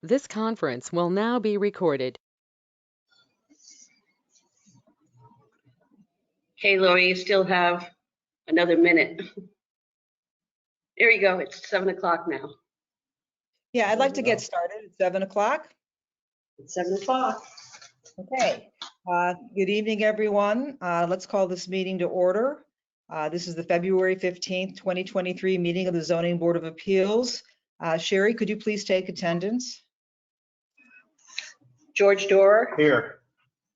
This conference will now be recorded. Okay, Lori, you still have another minute. There you go. It's 7 o'clock now. Yeah, I'd like to get started at 7 o'clock. It's 7 o'clock. Okay. Good evening, everyone. Let's call this meeting to order. This is the February 15th, 2023 meeting of the Zoning Board of Appeals. Sherry, could you please take attendance? George Dorer, Here.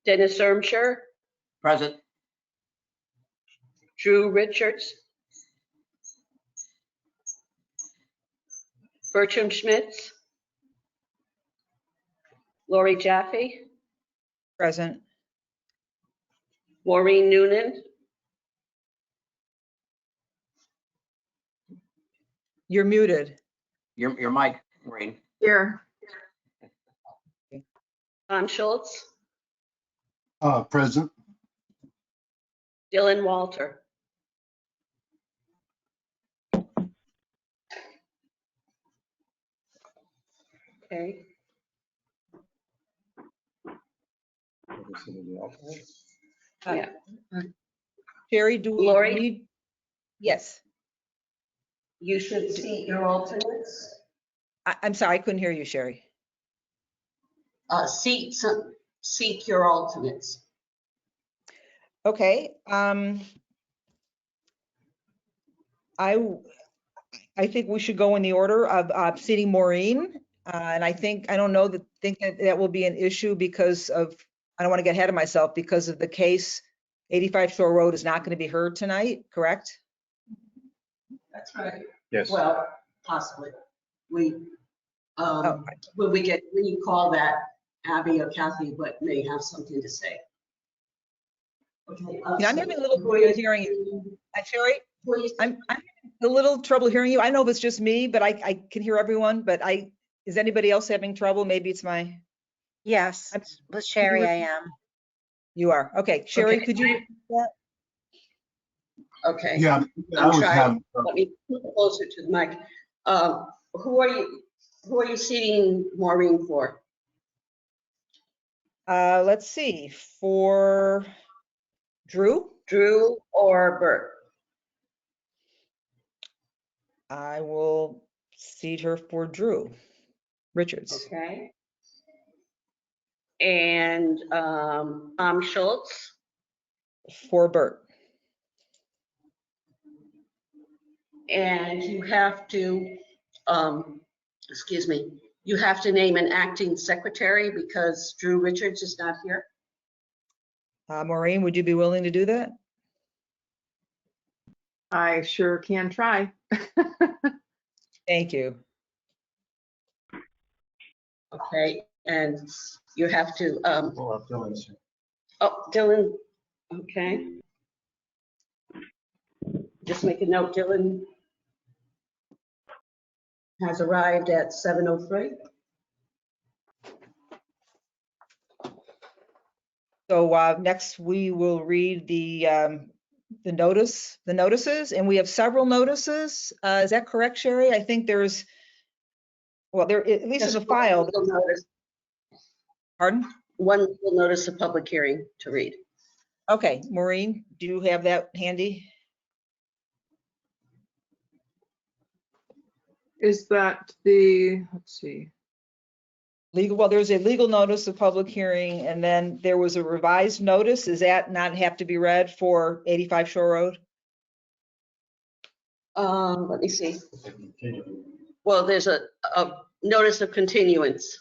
Dennis Ermshire, Present. Drew Richards, Bertram Schmitz, Lori Jaffe, Present. Maureen Noonan, You're muted. Your mic, Maureen. Here. Tom Schultz, Present. Dylan Walter. Okay. Yeah. Sherry, do we Lori? need? Yes. You should seat your alternates. I'm sorry, I couldn't hear you, Sherry. Seek your alternates. Okay. I think we should go in the order of seating Maureen. And I don't know that that will be an issue because of, I don't want to get ahead of myself because of the case. 85 Shore Road is not going to be heard tonight, correct? That's right. Yes. Well, possibly. When Oh. when you call that, Abby or Kathy may have something to say. Okay. Yeah, I'm having a little trouble hearing you. Sherry, I'm having a little trouble hearing you. I know if it's just me, but I can hear everyone, but is anybody else having trouble? Maybe it's my, Yes, with Sherry, I am. you are. Okay, Sherry, Okay. could you? Okay. Yeah, I I'm was trying. having, Let me move closer to the mic. Who are you seating Maureen for? Let's see, for Drew, Drew or Bert? I will seat her for Drew Richards. Okay. And Tom Schultz? For Bert. And you have to, you have to name an acting secretary because Drew Richards is not here. Maureen, would you be willing to do that? I sure can try. Thank you. Okay, and you have to, well, Dylan's here. oh, Dylan, okay. Just make a note, Dylan has arrived at 7:03. So next we will read the notices, and we have several notices. Is that correct, Sherry? I think there's, well, there at least is a file. Pardon? One will notice a public hearing to read. Okay, Maureen, do you have that handy? Is that the, let's see. Legal, well, there's a legal notice of public hearing, and then there was a revised notice. Does that not have to be read for 85 Shore Road? Let me see. Well, there's a notice of continuance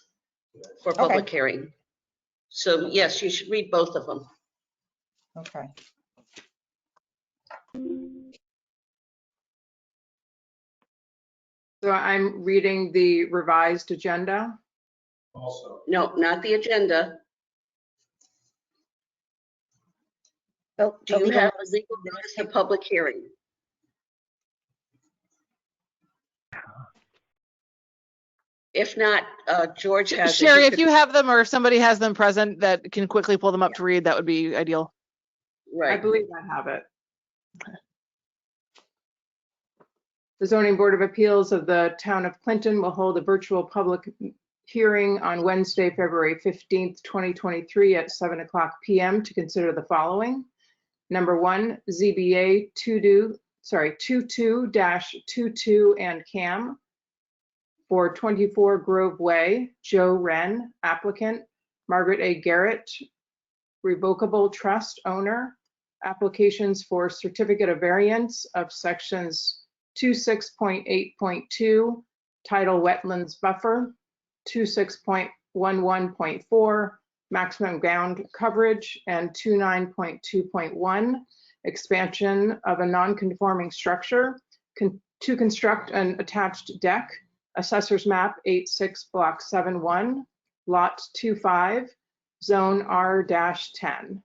for public hearing. So yes, you should read both of them. Okay. So I'm reading the revised agenda. Also. No, not the agenda. Oh, Do you have a legal notice of public hearing? If not, George has. Sherry, if you have them or if somebody has them present that can quickly pull them up to read, that would be ideal. I Right. believe I have it. The Zoning Board of Appeals of the Town of Clinton will hold a virtual public hearing on Wednesday, February 15th, 2023 at 7:00 PM to consider the following. Number one, ZBA 22-22 and CAM for 24 Grove Way, Joe Wren, applicant, Margaret A. Garrett, revocable trust owner, applications for certificate of variance of sections 26.8.2, tidal wetlands buffer, 26.11.4, maximum ground coverage, and 29.2.1, expansion of a non-conforming structure to construct an attached deck, Assessor's Map 86, Block 71, Lot 25, Zone R-10.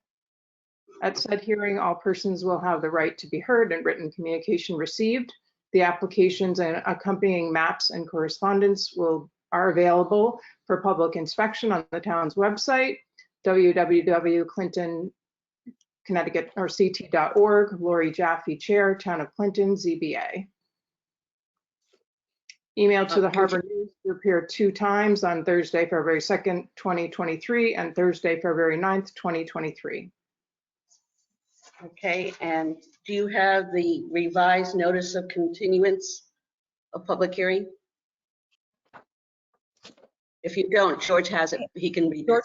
At said hearing, all persons will have the right to be heard and written communication received. The applications and accompanying maps and correspondence are available for public inspection on the town's website, www.clinton.Connecticut.org. Lori Jaffe, Chair, Town of Clinton, ZBA. Email to the Harbor News to appear 2 times on Thursday, February 2nd, 2023, and Thursday, February 9th, 2023. Okay, and do you have the revised notice of continuance of public hearing? If you don't, George has it. He can read it. George,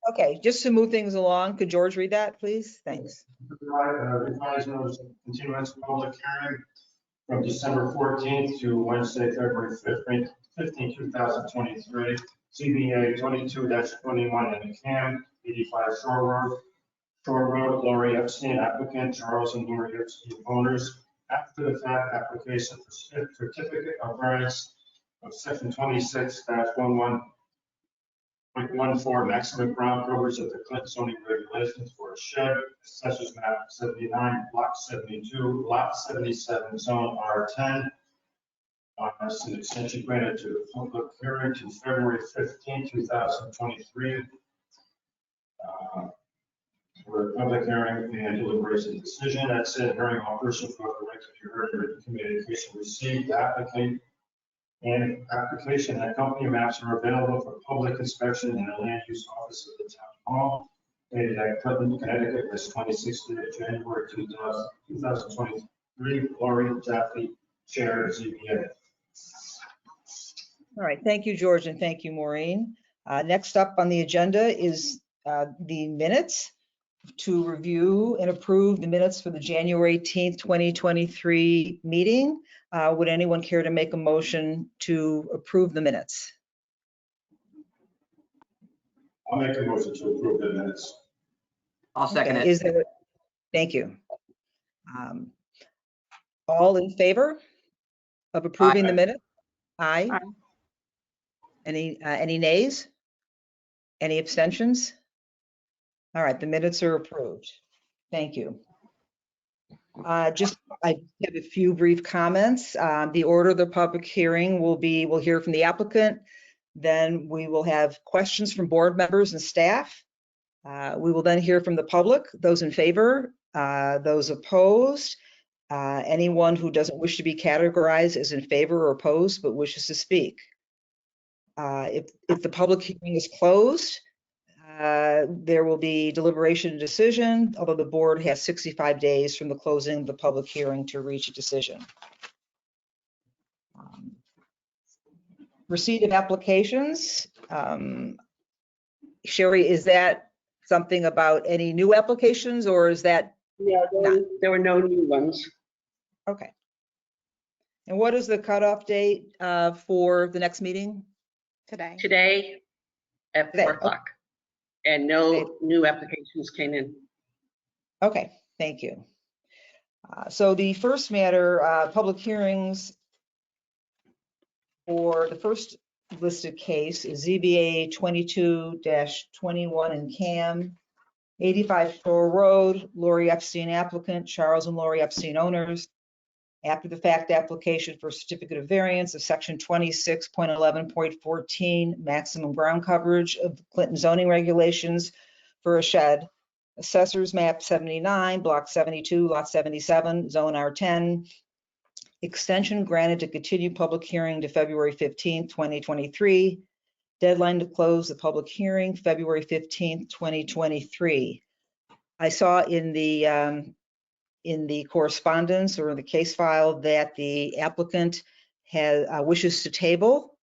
okay, just to move things along, could George read that, please? Thanks. Revised notice of continuance of public hearing from December 14th to Wednesday, February 15th, 2023. CBA 22-21 and CAM 85 Shore Road, Lori Epstein, applicant, Charles and Lori Epstein, owners. After the fact, application for certificate of variance of section 26-11.14, maximum ground coverage of the Clinton zoning regulations for a shed, Assessor's Map 79, Block 72, Lot 77, Zone R10. That's an extension granted to the public hearing to February 15, 2023. For a public hearing and deliberation decision. That said, hearing, all persons who have the right to be heard and written communication received, the applicant and application and accompanying maps are available for public inspection in the land use office of the town hall, dated at Clinton, Connecticut, this 26th day of January 2023. Lori Jaffe, Chair, ZBA. All right, thank you, George, and thank you, Maureen. Next up on the agenda is the minutes. To review and approve the minutes for the January 18th, 2023 meeting. Would anyone care to make a motion to approve the minutes? I'll make a motion to approve the minutes. I'll second Okay, it. is there, thank you. All in favor of approving the Aye. minute? Aye. Aye. Any nays? Any abstentions? All right, the minutes are approved. Thank you. I have a few brief comments. The order of the public hearing will be, we'll hear from the applicant, then we will have questions from board members and staff. We will then hear from the public, those in favor, those opposed, anyone who doesn't wish to be categorized as in favor or opposed but wishes to speak. If the public hearing is closed, there will be deliberation and decision, although the board has 65 days from the closing of the public hearing to reach a decision. Receipt of applications. Sherry, is that something about any new applications or is that? Yeah, there were no new ones. Okay. And what is the cutoff date for the next meeting? Today. Today at Today, 4 o'clock. And no new applications came in. Okay, thank you. So the first matter, public hearings for the first listed case is ZBA 22-21 and CAM, 85 Shore Road, Lori Epstein applicant, Charles and Lori Epstein owners. After the fact application for certificate of variance of section 26.11.14, maximum ground coverage of Clinton zoning regulations for a shed. Assessor's Map 79, Block 72, Lot 77, Zone R10. Extension granted to continue public hearing to February 15, 2023. Deadline to close the public hearing, February 15th, 2023. I saw in the correspondence or in the case file that the applicant has wishes to table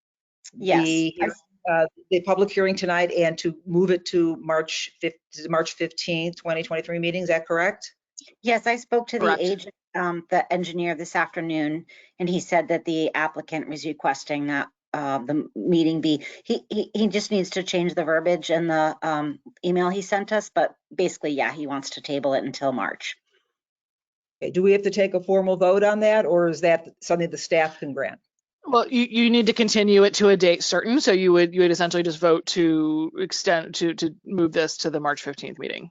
Yes. the public hearing tonight and to move it to March 15th, 2023 meeting. Is that correct? Yes, I spoke to the Correct. agent, the engineer this afternoon, and he said that the applicant was requesting that the meeting be, he just needs to change the verbiage in the email he sent us, but basically, yeah, he wants to table it until March. Okay, do we have to take a formal vote on that, or is that something the staff can grant? Well, you need to continue it to a date certain, so you would essentially just vote to extend, to move this to the March 15th meeting.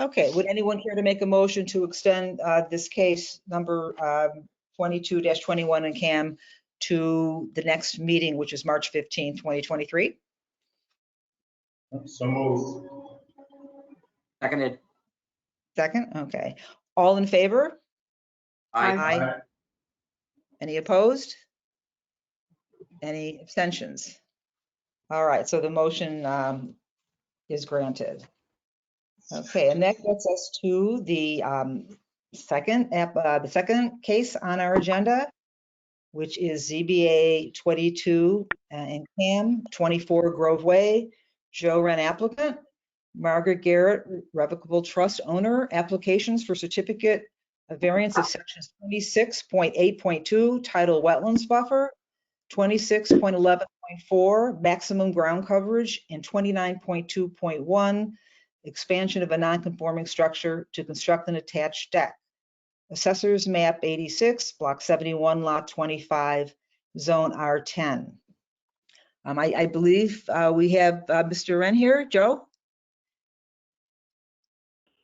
Okay, would anyone care to make a motion to extend this case number 22-21 in CAM to the next meeting, which is March 15th, 2023? So moved. Seconded. Second, okay. All in favor? Aye. Any opposed? Any abstentions? All right, so the motion is granted. Okay, and that gets us to the second case on our agenda, which is ZBA 22 and CAM 24 Grove Way, Joe Wren applicant, Margaret Garrett revocable trust owner, applications for certificate of variance of sections 26.8.2 title wetlands buffer, 26.11.4 maximum ground coverage, and 29.2.1 expansion of a non-conforming structure to construct an attached deck. Assessors map 86, block 71, lot 25, zone R10. I believe we have Mr. Wren here. Joe?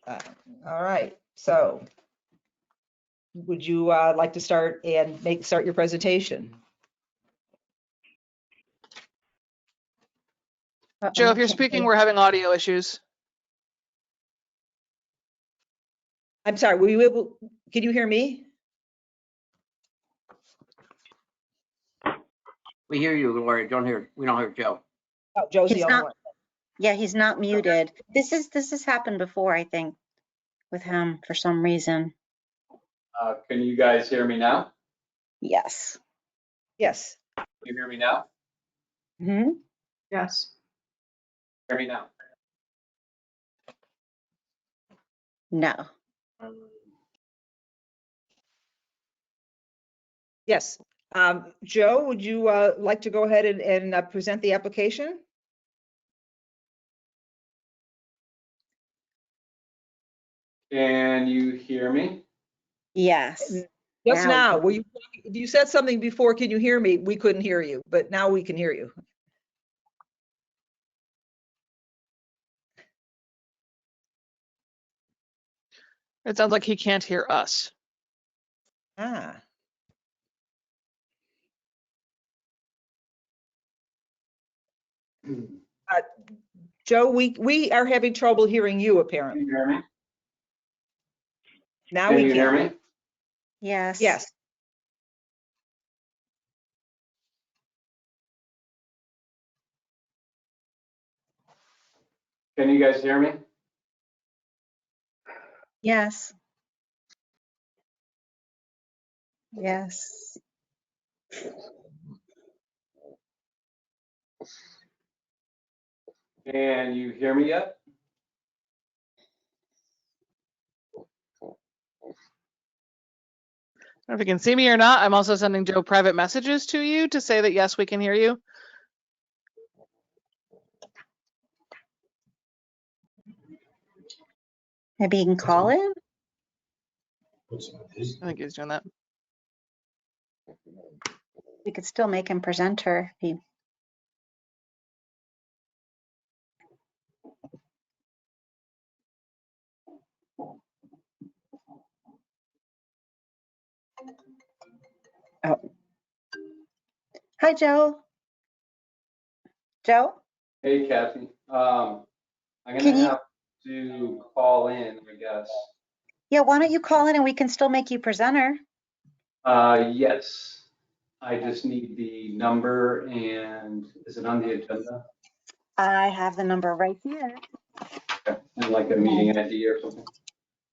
All right, so would you like to start your presentation? Joe, if you're speaking, we're having audio issues. I'm sorry, were you able, can you hear me? We hear you, Lori. We don't hear Joe. Oh, Joe's the It's only not- one. Yeah, he's not muted. This has happened before, I think, with him for some reason. Can you guys hear me now? Yes. Yes. Can you hear me now? Hmm. Yes. Hear me now? No. Yes. Joe, would you like to go ahead and present the application? Can you hear me? Yes. Just Now. now, you said something before, can you hear me? We couldn't hear you, but now we can hear you. It sounds like he can't hear us. Ah. Joe, we are having trouble hearing you Can apparently. you hear me? Now Can we you hear can. me? Yes. Yes. Can you guys hear me? Yes. Yes. Can you hear me yet? I don't know if you can see me or not. I'm also sending Joe private messages to you to say that, yes, we can hear you. Maybe you can call in? I think he's doing that. We could still make him presenter. Oh. Hi, Joe. Joe? Hey, Kathy. I'm Can gonna you- have to call in, I guess. Yeah, why don't you call in and we can still make you presenter? Yes. I just need the number and is it on the agenda? I have the number right here. Okay. And like a meeting ID or something?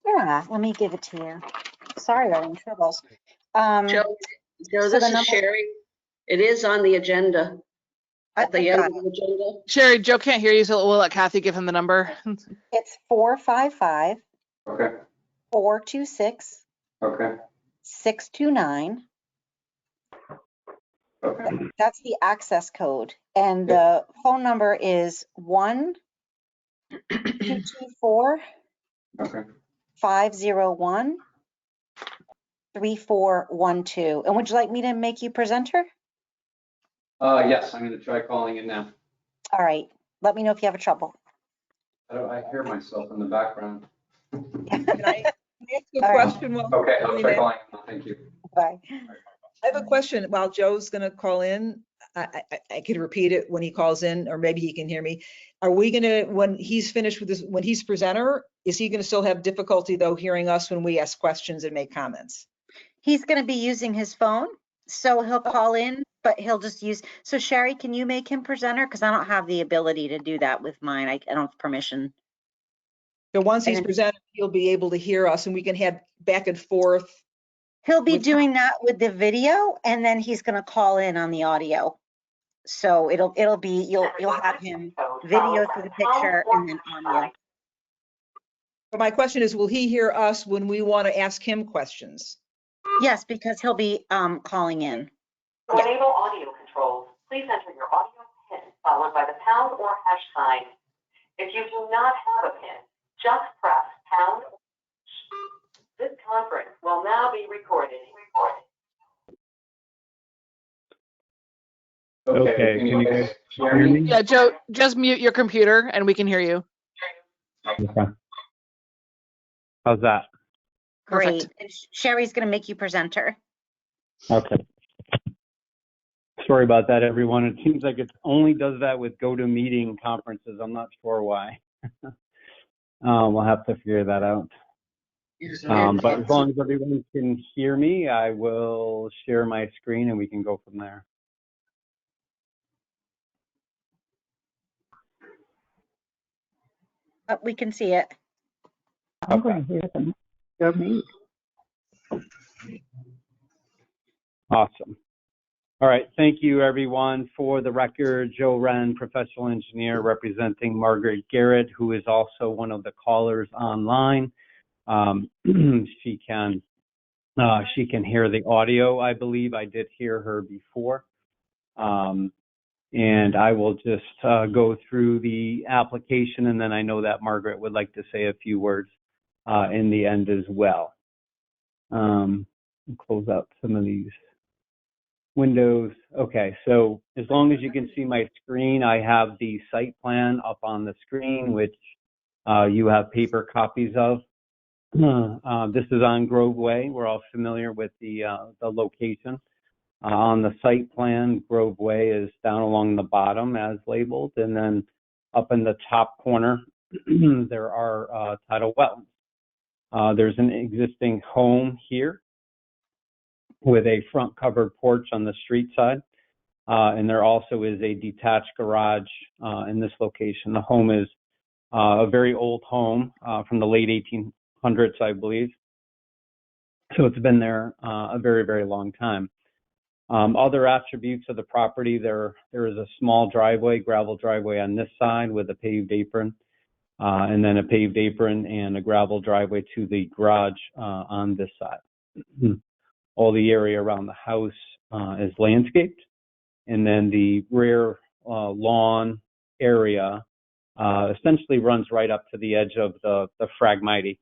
Yeah, let me give it to you. Sorry, I'm in troubles. Joe, So this the is number- Sherry. It is on the agenda, at the end of the agenda. Sherry, Joe can't hear you, so we'll let Kathy give him the number. It's 455 Okay, 426 okay, 629. okay. That's the access code. And the phone number is 1-224 Okay. 501 3412. And would you like me to make you presenter? Yes, I'm gonna try calling in now. All right. Let me know if you have trouble. I hear myself in the background. Can I ask a All right. question? Okay, I'll try calling in now. Thank you. Bye. I have a question while Joe's going to call in. I could repeat it when he calls in, or maybe he can hear me. Are we going to, when he's finished with this, when he's presenter, is he going to still have difficulty though hearing us when we ask questions and make comments? He's going to be using his phone, so he'll call in, but he'll just use. So Sherry, can you make him presenter? Because I don't have the ability to do that with mine. I don't have permission. So once he's And- presented, he'll be able to hear us and we can have back and forth. He'll be With- doing that with the video, and then he's going to call in on the audio. So it'll be you'll have him video through the picture and then audio. But my question is, will he hear us when we want to ask him questions? Yes, because he'll be calling in. To enable audio controls, please enter your audio PIN followed by the pound or hash sign. If you do not have a PIN, just press pound. This conference will now be recorded. Okay, Can you guys hear hear me? Yeah, Joe, just mute your computer and we can hear you. Okay. How's that? Great. Perfect. And Sherry's going to make you presenter. Okay. Sorry about that, everyone. It seems like it only does that with GoToMeeting conferences. I'm not sure why. We'll have to figure that out. But as long as everyone can hear me, I will share my screen and we can go from there. We can see it. I'm going to hear them. Hear me. Awesome. All right. Thank you, everyone. For the record, Joe Wren, professional engineer representing Margaret Garrett, who is also one of the callers online. She can hear the audio, I believe. I did hear her before. And I will just go through the application, and then I know that Margaret would like to say a few words in the end as well. Close out some of these windows. Okay, so as long as you can see my screen, I have the site plan up on the screen, which you have paper copies of. This is on Grove Way. We're all familiar with the location. On the site plan, Grove Way is down along the bottom as labeled, and then up in the top corner, there are tidal wetlands. There's an existing home here with a front covered porch on the street side, and there also is a detached garage in this location. The home is a very old home from the late 1800s, I believe. So it's been there a very, very long time. Other attributes of the property, there is a small driveway, gravel driveway on this side with a paved apron, and then a paved apron and a gravel driveway to the garage on this side. All the area around the house is landscaped, and then the rear lawn area essentially runs right up to the edge of the Phragmite.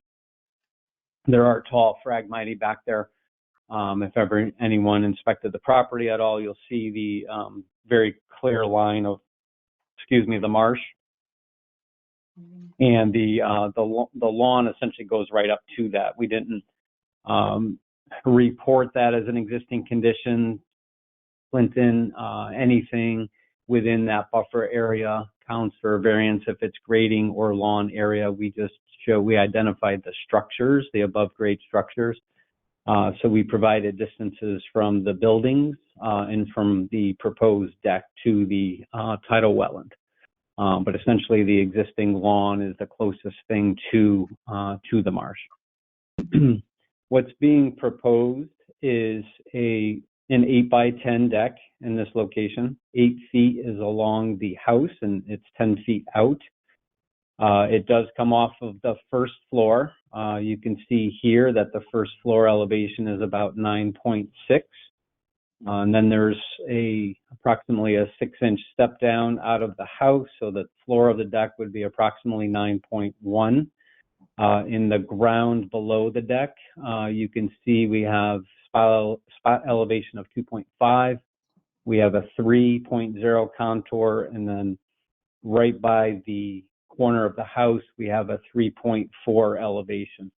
There are tall Phragmite back there. If ever anyone inspected the property at all, you'll see the very clear line of, the marsh. And the lawn essentially goes right up to that. We didn't report that as an existing condition. Clinton, anything within that buffer area counts for variance if it's grading or lawn area. We identified the structures, the above grade structures. So we provided distances from the buildings and from the proposed deck to the tidal wetland. But essentially the existing lawn is the closest thing to the marsh. What's being proposed is an 8x10 deck in this location. 8 feet is along the house and it's 10 feet out. It does come off of the first floor. You can see here that the first floor elevation is about 9.6. And then there's approximately a 6-inch step down out of the house. So the floor of the deck would be approximately 9.1. In the ground below the deck, you can see we have spot elevation of 2.5. We have a 3.0 contour, and then right by the corner of the house, we have a 3.4 elevation.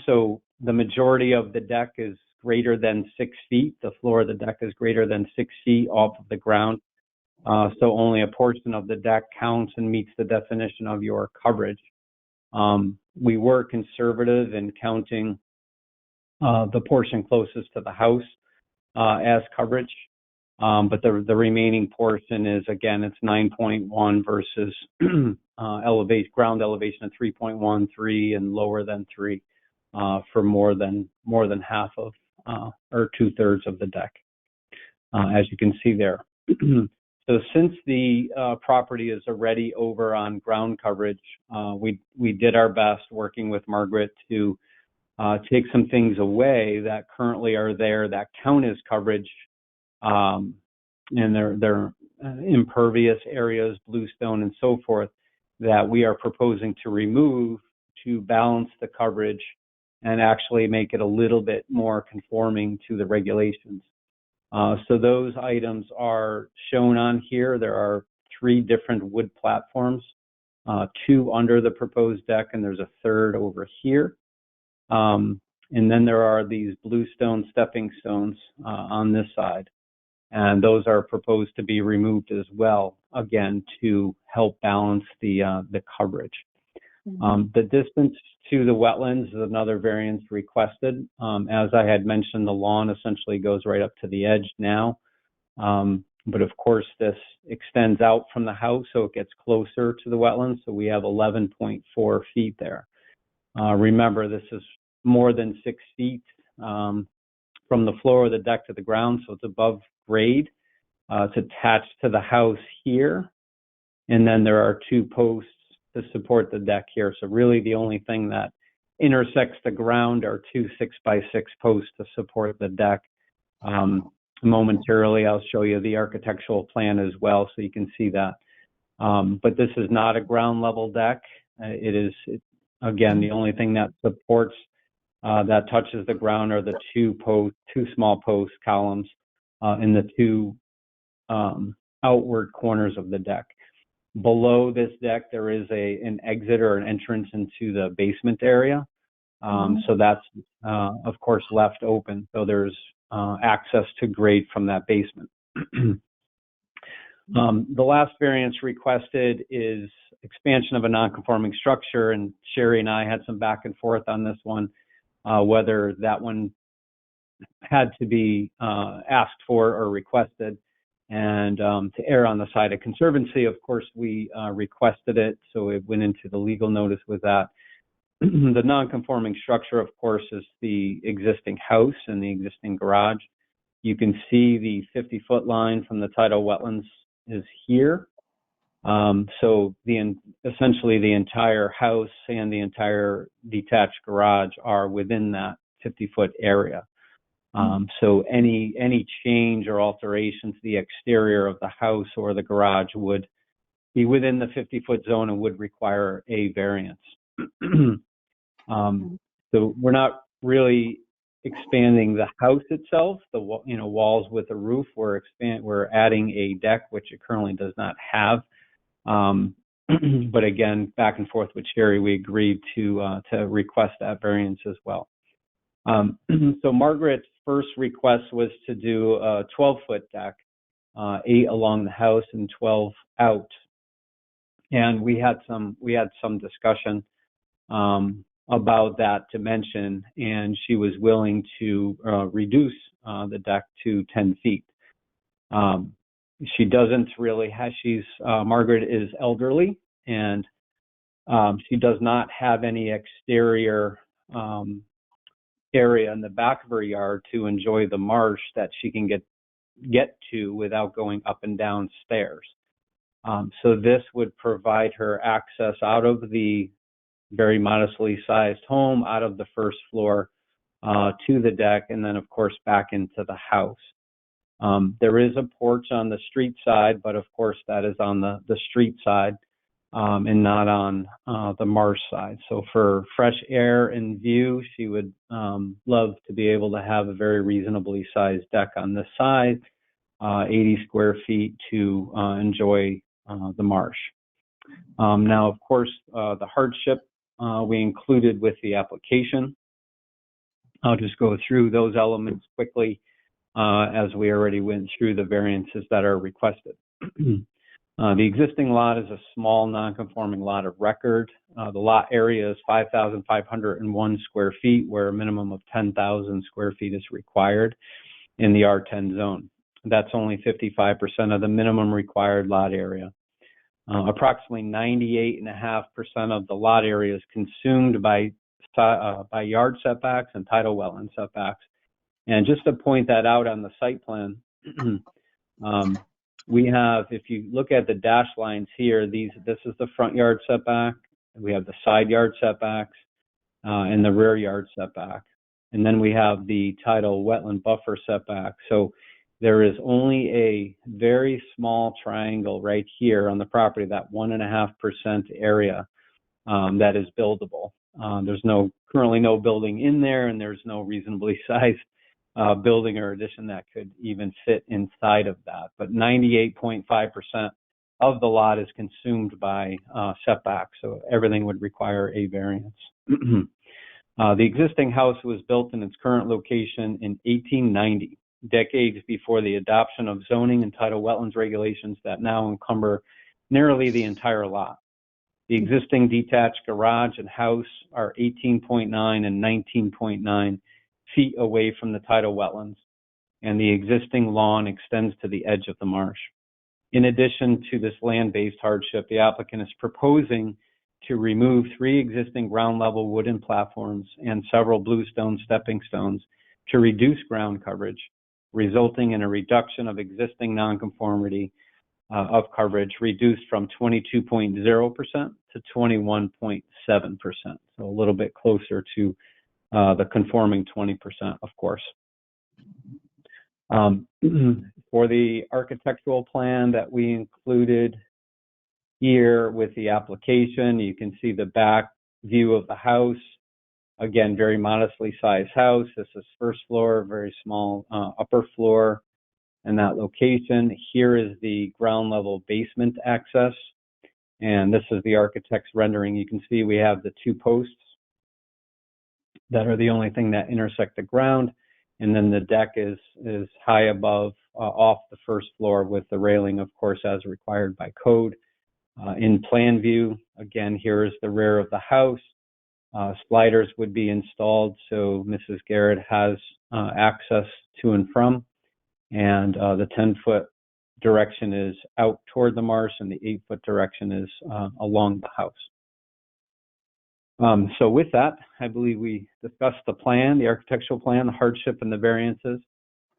So the majority of the deck is greater than 6 feet. The floor of the deck is greater than 6 feet off of the ground. So only a portion of the deck counts and meets the definition of your coverage. We were conservative in counting the portion closest to the house as coverage, but the remaining portion is, again, it's 9.1 versus ground elevation of 3.13 and lower than 3 for more than half of or 2/3 of the deck, as you can see there. So since the property is already over on ground coverage, we did our best working with Margaret to take some things away that currently are there that count as coverage, and they're impervious areas, bluestone and so forth, that we are proposing to remove to balance the coverage and actually make it a little bit more conforming to the regulations. So those items are shown on here. There are 3 different wood platforms, 2 under the proposed deck, and there's a 3rd over here. And then there are these bluestone stepping stones on this side. And those are proposed to be removed as well, again, to help balance the coverage. The distance to the wetlands is another variance requested. As I had mentioned, the lawn essentially goes right up to the edge now. But of course, this extends out from the house, so it gets closer to the wetlands. So we have 11.4 feet there. Remember, this is more than 6 feet from the floor of the deck to the ground, so it's above grade. It's attached to the house here. And then there are 2 posts to support the deck here. So really the only thing that intersects the ground are 2 6x6 posts to support the deck. Momentarily, I'll show you the architectural plan as well, so you can see that. But this is not a ground level deck. Again, the only thing that supports that touches the ground are the 2 small post columns in the 2 outward corners of the deck. Below this deck, there is an exit or an entrance into the basement area. So that's, of course, left open. So there's access to grade from that basement. The last variance requested is expansion of a non-conforming structure. And Sherry and I had some back and forth on this one, whether that one had to be asked for or requested. And to err on the side of conservancy, of course, we requested it, so it went into the legal notice with that. The non-conforming structure, of course, is the existing house and the existing garage. You can see the 50-foot line from the tidal wetlands is here. So essentially the entire house and the entire detached garage are within that 50-foot area. So any change or alteration to the exterior of the house or the garage would be within the 50-foot zone and would require a variance. So we're not really expanding the house itself, the walls with a roof. We're adding a deck, which it currently does not have. But again, back and forth with Sherry, we agreed to request that variance as well. So Margaret's first request was to do a 12-foot deck, 8 along the house and 12 out. And we had some discussion about that dimension, and she was willing to reduce the deck to 10 feet. She doesn't really have, Margaret is elderly, and she does not have any exterior area in the back of her yard to enjoy the marsh that she can get to without going up and down stairs. So this would provide her access out of the very modestly sized home, out of the first floor to the deck, and then of course back into the house. There is a porch on the street side, but of course that is on the street side and not on the marsh side. So for fresh air and view, she would love to be able to have a very reasonably sized deck on this side, 80 square feet to enjoy the marsh. Now, of course, the hardship we included with the application. I'll just go through those elements quickly as we already went through the variances that are requested. The existing lot is a small non-conforming lot of record. The lot area is 5,501 square feet, where a minimum of 10,000 square feet is required in the R10 zone. That's only 55% of the minimum required lot area. Approximately 98.5% of the lot area is consumed by yard setbacks and tidal wetland setbacks. And just to point that out on the site plan, we have, if you look at the dashed lines here, this is the front yard setback. We have the side yard setbacks and the rear yard setback. And then we have the tidal wetland buffer setback. So there is only a very small triangle right here on the property, that 1.5% area that is buildable. There's currently no building in there, and there's no reasonably sized building or addition that could even fit inside of that. But 98.5% of the lot is consumed by setbacks, so everything would require a variance. The existing house was built in its current location in 1890, decades before the adoption of zoning and tidal wetlands regulations that now encumber nearly the entire lot. The existing detached garage and house are 18.9 and 19.9 feet away from the tidal wetlands, and the existing lawn extends to the edge of the marsh. In addition to this land-based hardship, the applicant is proposing to remove 3 existing ground-level wooden platforms and several bluestone stepping stones to reduce ground coverage, resulting in a reduction of existing nonconformity of coverage reduced from 22.0% to 21.7%, so a little bit closer to the conforming 20%, of course. For the architectural plan that we included here with the application, you can see the back view of the house. Again, very modestly sized house. This is first floor, very small upper floor in that location. Here is the ground level basement access. And this is the architect's rendering. You can see we have the 2 posts that are the only thing that intersect the ground. And then the deck is high above, off the first floor with the railing, of course, as required by code. In plan view, again, here is the rear of the house. Sliders would be installed, so Mrs. Garrett has access to and from. And the 10-foot direction is out toward the marsh, and the 8-foot direction is along the house. So with that, I believe we discussed the plan, the architectural plan, the hardship, and the variances.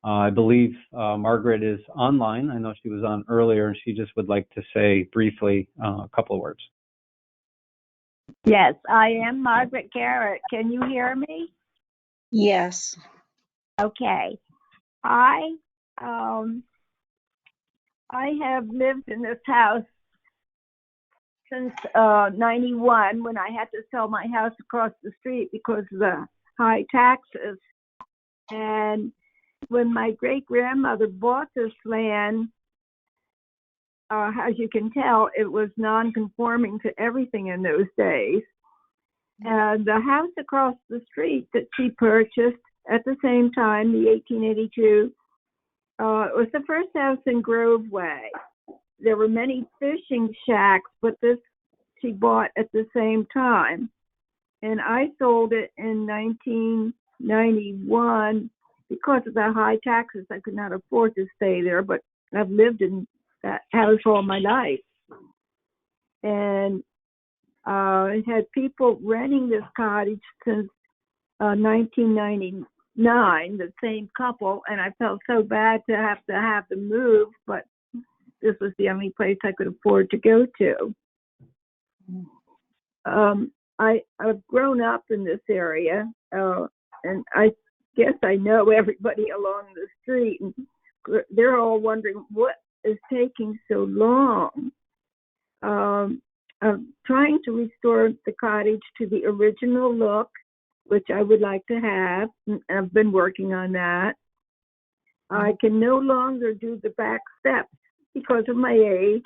I believe Margaret is online. I know she was on earlier, and she just would like to say briefly a couple of words. Yes, I am Margaret Garrett. Can you hear me? Yes. Okay. I have lived in this house since 91, when I had to sell my house across the street because of the high taxes. And when my great-grandmother bought this land, as you can tell, it was non-conforming to everything in those days. And the house across the street that she purchased at the same time, the 1882, was the first house in Grove Way. There were many fishing shacks, but this she bought at the same time. and I sold it in 1991 because of the high taxes. I could not afford to stay there, but I've lived in that house all my life. And it had people renting this cottage since 1999, the same couple, and I felt so bad to have them move, but this was the only place I could afford to go to. I've grown up in this area, and I guess I know everybody along the street, and they're all wondering what is taking so long. I'm trying to restore the cottage to the original look, which I would like to have. I've been working on that. I can no longer do the back steps because of my age.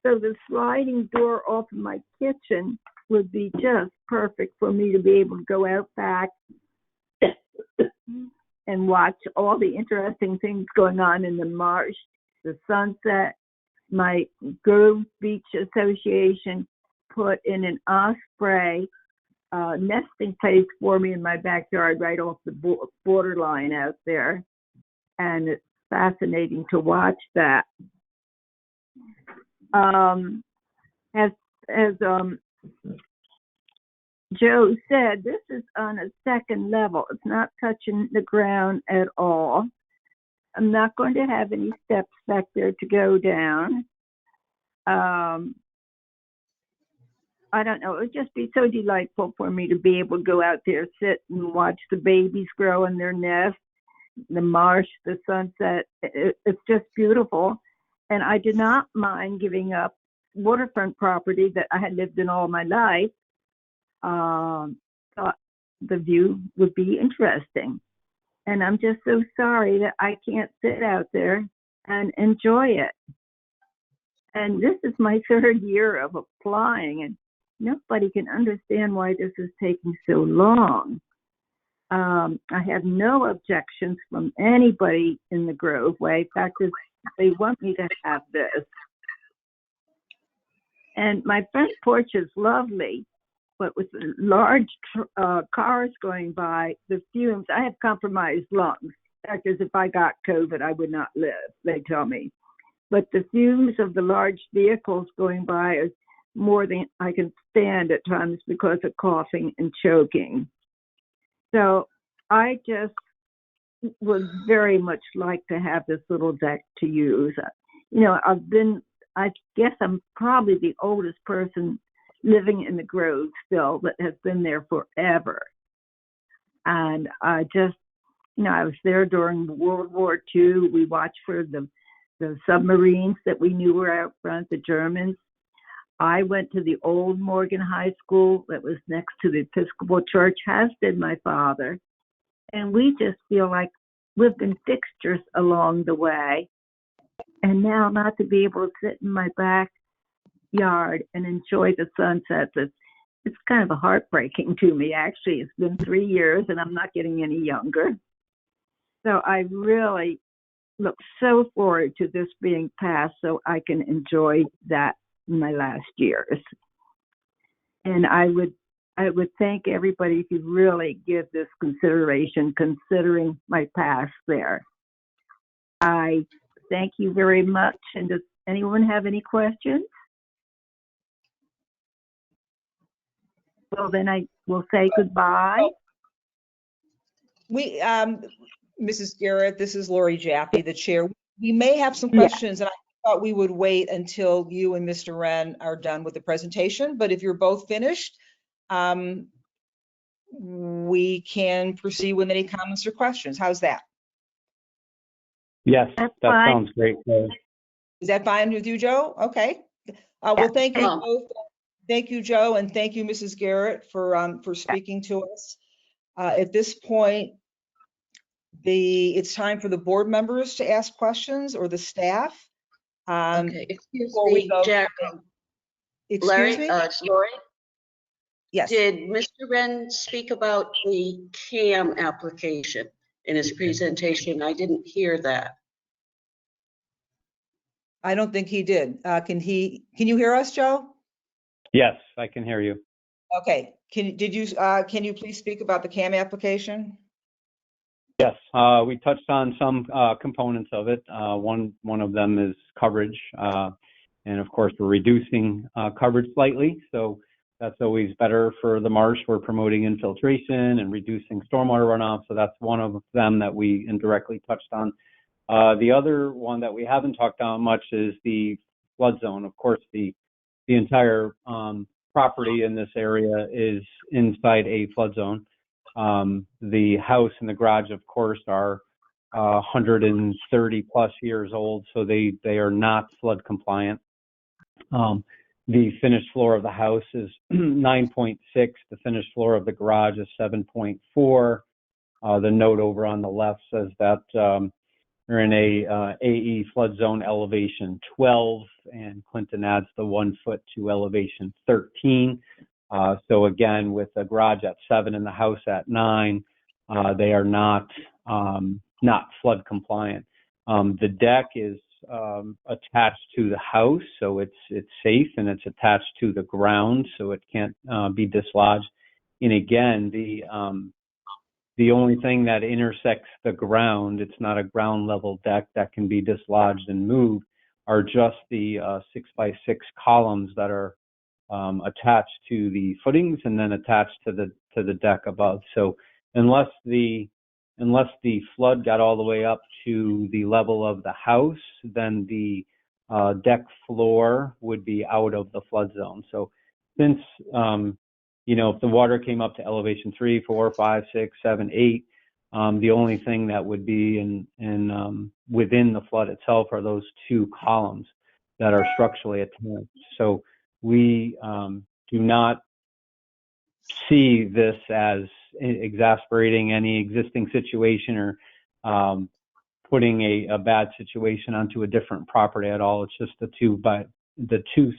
So the sliding door off of my kitchen would be just perfect for me to be able to go out back and watch all the interesting things going on in the marsh, the sunset. My Grove Beach Association put in an osprey nesting place for me in my backyard right off the borderline out there. And it's fascinating to watch that. As Joe said, this is on a second level. It's not touching the ground at all. I'm not going to have any steps back there to go down. I don't know. It would just be so delightful for me to be able to go out there, sit and watch the babies grow in their nest, the marsh, the sunset. It's just beautiful. And I did not mind giving up waterfront property that I had lived in all my life. Thought the view would be interesting. And I'm just so sorry that I can't sit out there and enjoy it. And this is my third year of applying, and nobody can understand why this is taking so long. I have no objections from anybody in the Groveway. In fact, they want me to have this. And my front porch is lovely, but with large cars going by, the fumes, I have compromised lungs. Because if I got COVID, I would not live, they tell me. But the fumes of the large vehicles going by is more than I can stand at times because of coughing and choking. So I just would very much like to have this little deck to use. You know, I guess I'm probably the oldest person living in the Grove still that has been there forever. And I just, you know, I was there during World War II. We watched for the submarines that we knew were out front, the Germans. I went to the old Morgan High School that was next to the Episcopal Church, as did my father. And we just feel like we've been fixtures along the way. And now not to be able to sit in my backyard and enjoy the sunsets, it's kind of heartbreaking to me, actually. It's been 3 years and I'm not getting any younger. So I really look so forward to this being passed so I can enjoy that in my last years. And I would thank everybody if you really give this consideration, considering my past there. I thank you very much. And does anyone have any questions? Well, then I will say goodbye. We, Mrs. Garrett, this is Lori Jaffe, the chair. We may have some questions, and I thought we would wait until you and Mr. Wren are done with the presentation, but if you're both finished, we can proceed with any comments or questions. How's that? Yes, That's that fine. sounds great. Is that fine with you, Joe? Okay. Well, thank you both. Thank you, Joe, and thank you, Mrs. Garrett, for speaking to us. At this point, it's time for the board members to ask questions, or the staff. Okay, excuse before we me, go- Jack. Excuse me? It's Lori. Yes. Did Mr. Wren speak about the CAM application in his presentation? I didn't hear that. I don't think he did. Can you hear us, Joe? Yes, I can hear you. Okay. can you please speak about the CAM application? Yes, we touched on some components of it. One of them is coverage, and of course we're reducing coverage slightly. So that's always better for the marsh. We're promoting infiltration and reducing stormwater runoff. So that's one of them that we indirectly touched on. The other one that we haven't talked on much is the flood zone. Of course, the entire property in this area is inside a flood zone. The house and the garage, of course, are 130 plus years old, so they are not flood compliant. The finished floor of the house is 9.6. The finished floor of the garage is 7.4. The note over on the left says that we're in a AE flood zone elevation 12, and Clinton adds the 1 foot to elevation 13. So again, with the garage at 7 and the house at 9, they are not flood compliant. The deck is attached to the house, so it's safe, and it's attached to the ground, so it can't be dislodged. And again, the only thing that intersects the ground, it's not a ground level deck that can be dislodged and moved, are just the 6x6 columns that are attached to the footings and then attached to the deck above. So unless the flood got all the way up to the level of the house, then the deck floor would be out of the flood zone. So since if the water came up to elevation 3, 4, 5, 6, 7, 8, the only thing that would be within the flood itself are those 2 columns that are structurally attached. So we do not see this as exasperating any existing situation or putting a bad situation onto a different property at all. It's just the two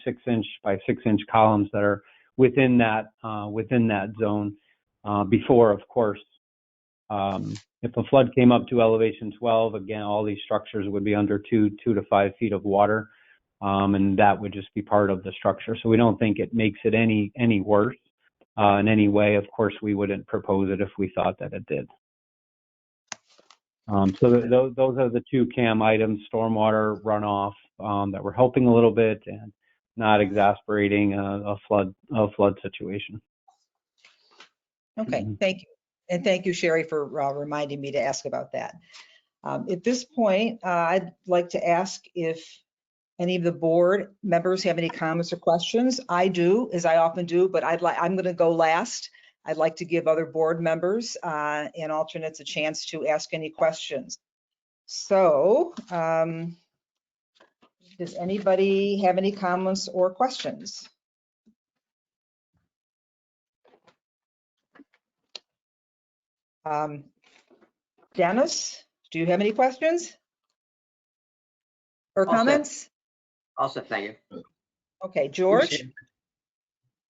6-inch by 6-inch columns that are within that zone. Before, of course, if a flood came up to elevation 12, again, all these structures would be under 2 to 5 feet of water. And that would just be part of the structure. So we don't think it makes it any worse in any way. Of course, we wouldn't propose it if we thought that it did. So those are the 2 CAM items: stormwater runoff that we're helping a little bit and not exasperating a flood situation. Okay, thank you. And thank you, Sherry, for reminding me to ask about that. At this point, I'd like to ask if any of the board members have any comments or questions. I do, as I often do, but I'm going to go last. I'd like to give other board members and alternates a chance to ask any questions. So, does anybody have any comments or questions? Dennis, do you have any questions or comments? Also, thank you. Okay, George?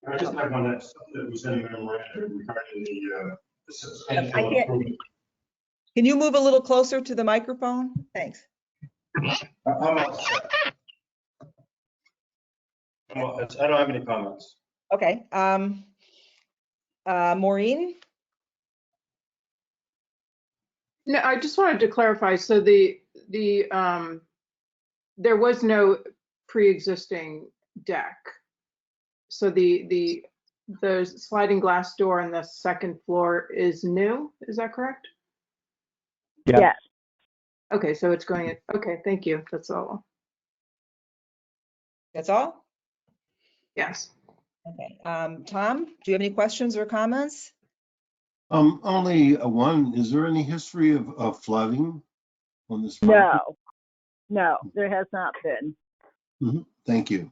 I just have one that was in the memorandum regarding the substantial I can't- improvement. Can you move a little closer to the microphone? Thanks. I'm all set. I don't have any comments. Okay. Maureen? No, I just wanted to clarify. So there was no pre-existing deck. So the sliding glass door on the second floor is new. Is that correct? Yes. Okay, so it's going in. Okay, thank you. That's all. That's all? Yes. Okay. Tom, do you have any questions or comments? Only one. Is there any history of flooding on this property? No, there has not been. Mm-hmm. Thank you.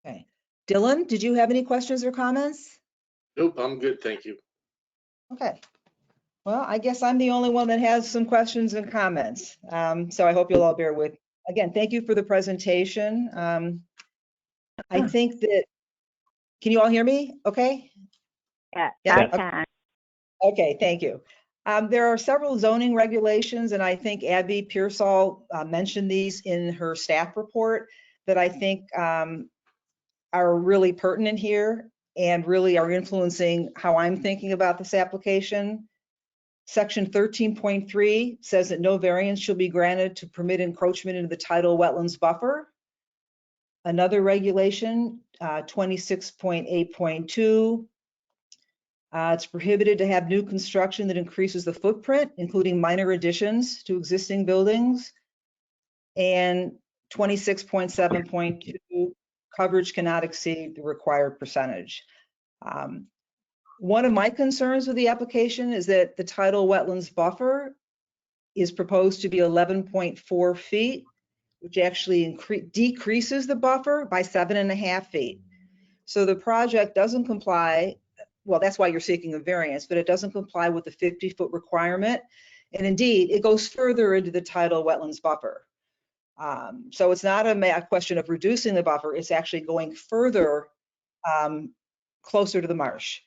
Okay. Dylan, did you have any questions or comments? Nope, I'm good, thank you. Okay. Well, I guess I'm the only one that has some questions and comments. So I hope you'll all bear with. Again, thank you for the presentation. I think that, can you all hear me? Okay. Yeah, Yeah, I can. Okay, thank you. There are several zoning regulations, and I think Abby Pearsall mentioned these in her staff report that I think are really pertinent here. and really are influencing how I'm thinking about this application. Section 13.3 says that no variance shall be granted to permit encroachment into the tidal wetlands buffer. Another regulation, 26.8.2, it's prohibited to have new construction that increases the footprint, including minor additions to existing buildings. And 26.7.2, coverage cannot exceed the required percentage. One of my concerns with the application is that the tidal wetlands buffer is proposed to be 11.4 feet, which actually decreases the buffer by 7.5 feet. So the project doesn't comply, well, that's why you're seeking a variance, but it doesn't comply with the 50-foot requirement. And indeed, it goes further into the tidal wetlands buffer. So it's not a question of reducing the buffer, it's actually going further closer to the marsh.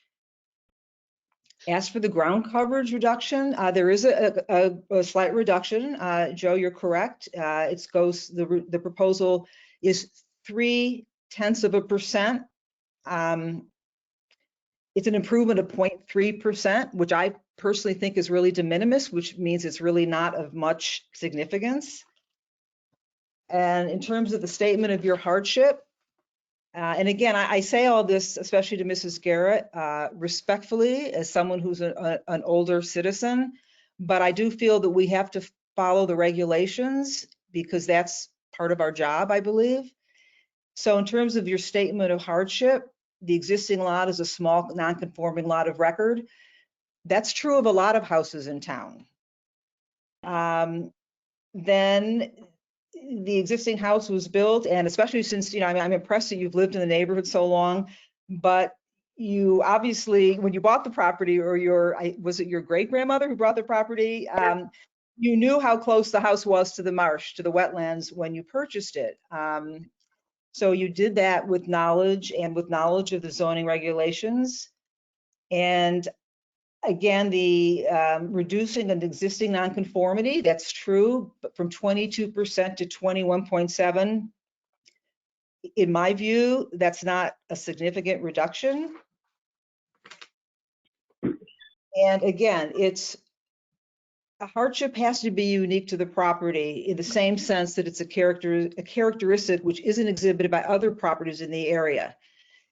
As for the ground coverage reduction, there is a slight reduction. Joe, you're correct. The proposal is 0.3%. It's an improvement of 0.3%, which I personally think is really de minimis, which means it's really not of much significance. And in terms of the statement of your hardship, and again, I say all this, especially to Mrs. Garrett, respectfully, as someone who's an older citizen, but I do feel that we have to follow the regulations because that's part of our job, I believe. So in terms of your statement of hardship, the existing lot is a small non-conforming lot of record. That's true of a lot of houses in town. Then the existing house was built, and especially since, I'm impressed that you've lived in the neighborhood so long, but you obviously, when you bought the property, or was it your great-grandmother who bought the property? You knew how close the house was to the marsh, to the wetlands when you purchased it. So you did that with knowledge of the zoning regulations. And again, the reducing an existing nonconformity, that's true, but from 22% to 21.7%, in my view, that's not a significant reduction. And again, a hardship has to be unique to the property in the same sense that it's a characteristic which isn't exhibited by other properties in the area.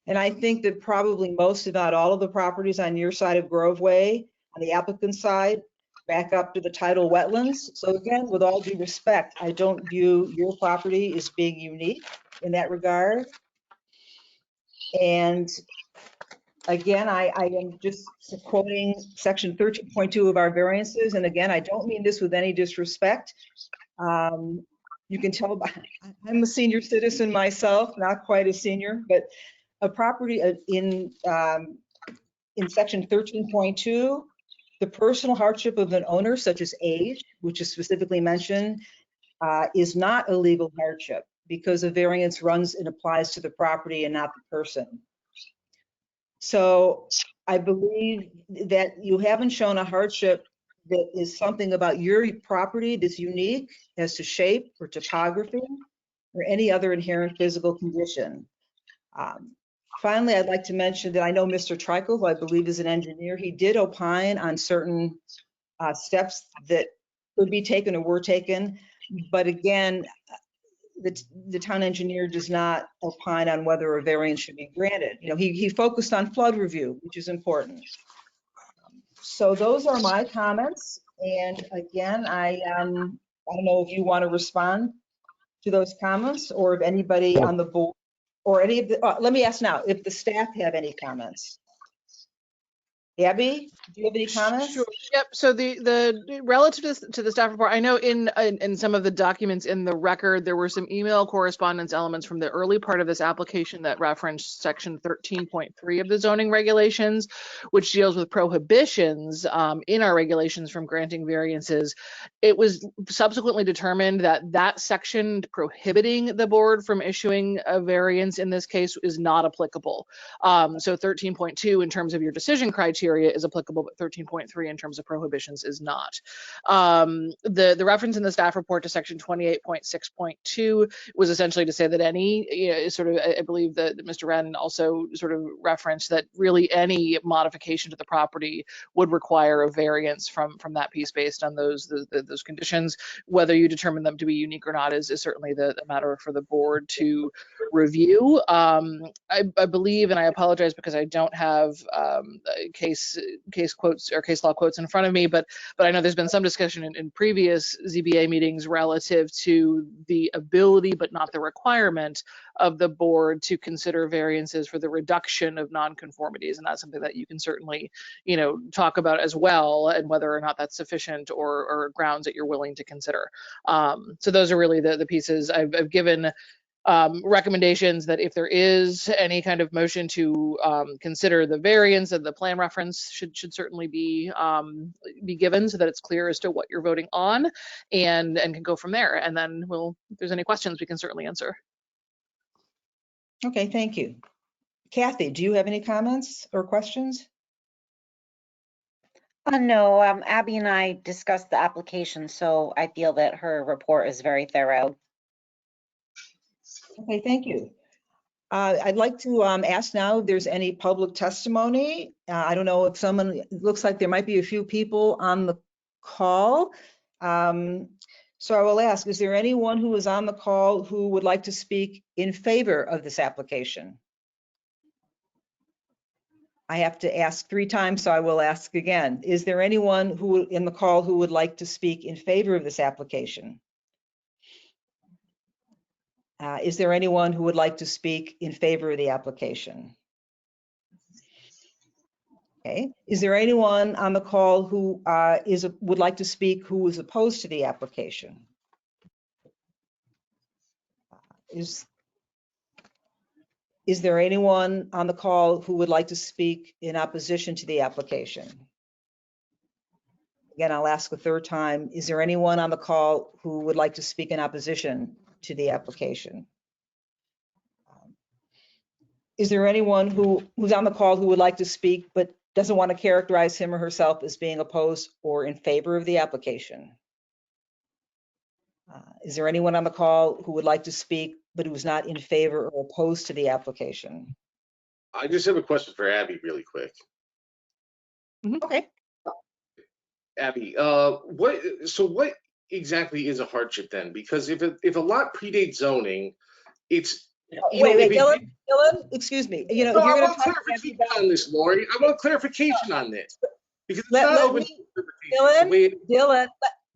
And I think that probably most, if not all, of the properties on your side of Grove Way, on the applicant side, back up to the tidal wetlands. So again, with all due respect, I don't view your property as being unique in that regard. And again, I am just quoting section 13.2 of our variances. And again, I don't mean this with any disrespect. You can tell I'm a senior citizen myself, not quite a senior, but a property in section 13.2, the personal hardship of an owner, such as age, which is specifically mentioned, is not a legal hardship because a variance runs and applies to the property and not the person. So I believe that you haven't shown a hardship that is something about your property that's unique as to shape or topography or any other inherent physical condition. Finally, I'd like to mention that I know Mr. Trico, who I believe is an engineer, he did opine on certain steps that could be taken or were taken. But again, the town engineer does not opine on whether a variance should be granted. He focused on flood review, which is important. So those are my comments. And again, I don't know if you want to respond to those comments or if anybody on the board or any of the, let me ask now, if the staff have any comments. Abby, do you have any comments? Sure. Yep. So the relative to the staff report, I know in some of the documents in the record, there were some email correspondence elements from the early part of this application that referenced section 13.3 of the zoning regulations, which deals with prohibitions in our regulations from granting variances. It was subsequently determined that that section prohibiting the board from issuing a variance in this case is not applicable. So 13.2 in terms of your decision criteria criteria is applicable, but 13.3 in terms of prohibitions is not. The reference in the staff report to section 28.6.2 was essentially to say that any sort of, I believe that Mr. Wren also sort of referenced that really any modification to the property would require a variance from that piece based on those conditions. Whether you determine them to be unique or not is certainly the matter for the board to review. I believe, and I apologize because I don't have case quotes or case law quotes in front of me, but I know there's been some discussion in previous ZBA meetings relative to the ability, but not the requirement of the board to consider variances for the reduction of nonconformities, and that's something that you can certainly, talk about as well, and whether or not that's sufficient or grounds that you're willing to consider. So those are really the pieces I've given. Recommendations that if there is any kind of motion to consider the variance of the plan reference should certainly be given so that it's clear as to what you're voting on, and can go from there. And then if there's any questions, we can certainly answer. Okay, thank you. Kathy, do you have any comments or questions? No, Abby and I discussed the application, so I feel that her report is very thorough. Okay, thank you. I'd like to ask now if there's any public testimony. I don't know if it looks like there might be a few people on the call. So I will ask, is there anyone who is on the call who would like to speak in favor of this application? I have to ask 3 times, so I will ask again. Is there anyone who in the call who would like to speak in favor of this application? Is there anyone who would like to speak in favor of the application? Okay. Is there anyone on the call who would like to speak who is opposed to the application? Is there anyone on the call who would like to speak in opposition to the application? Again, I'll ask a 3rd time. Is there anyone on the call who would like to speak in opposition to the application? Is there anyone who's on the call who would like to speak but doesn't want to characterize him or herself as being opposed or in favor of the application? Is there anyone on the call who would like to speak but who's not in favor or opposed to the application? I just have a question for Abby really quick. Okay. Abby, what exactly is a hardship then? Because if a lot predates zoning, it's wait, Dylan, excuse me. No, you're I going want clarification on this, Lori. I want clarification on this because it's not open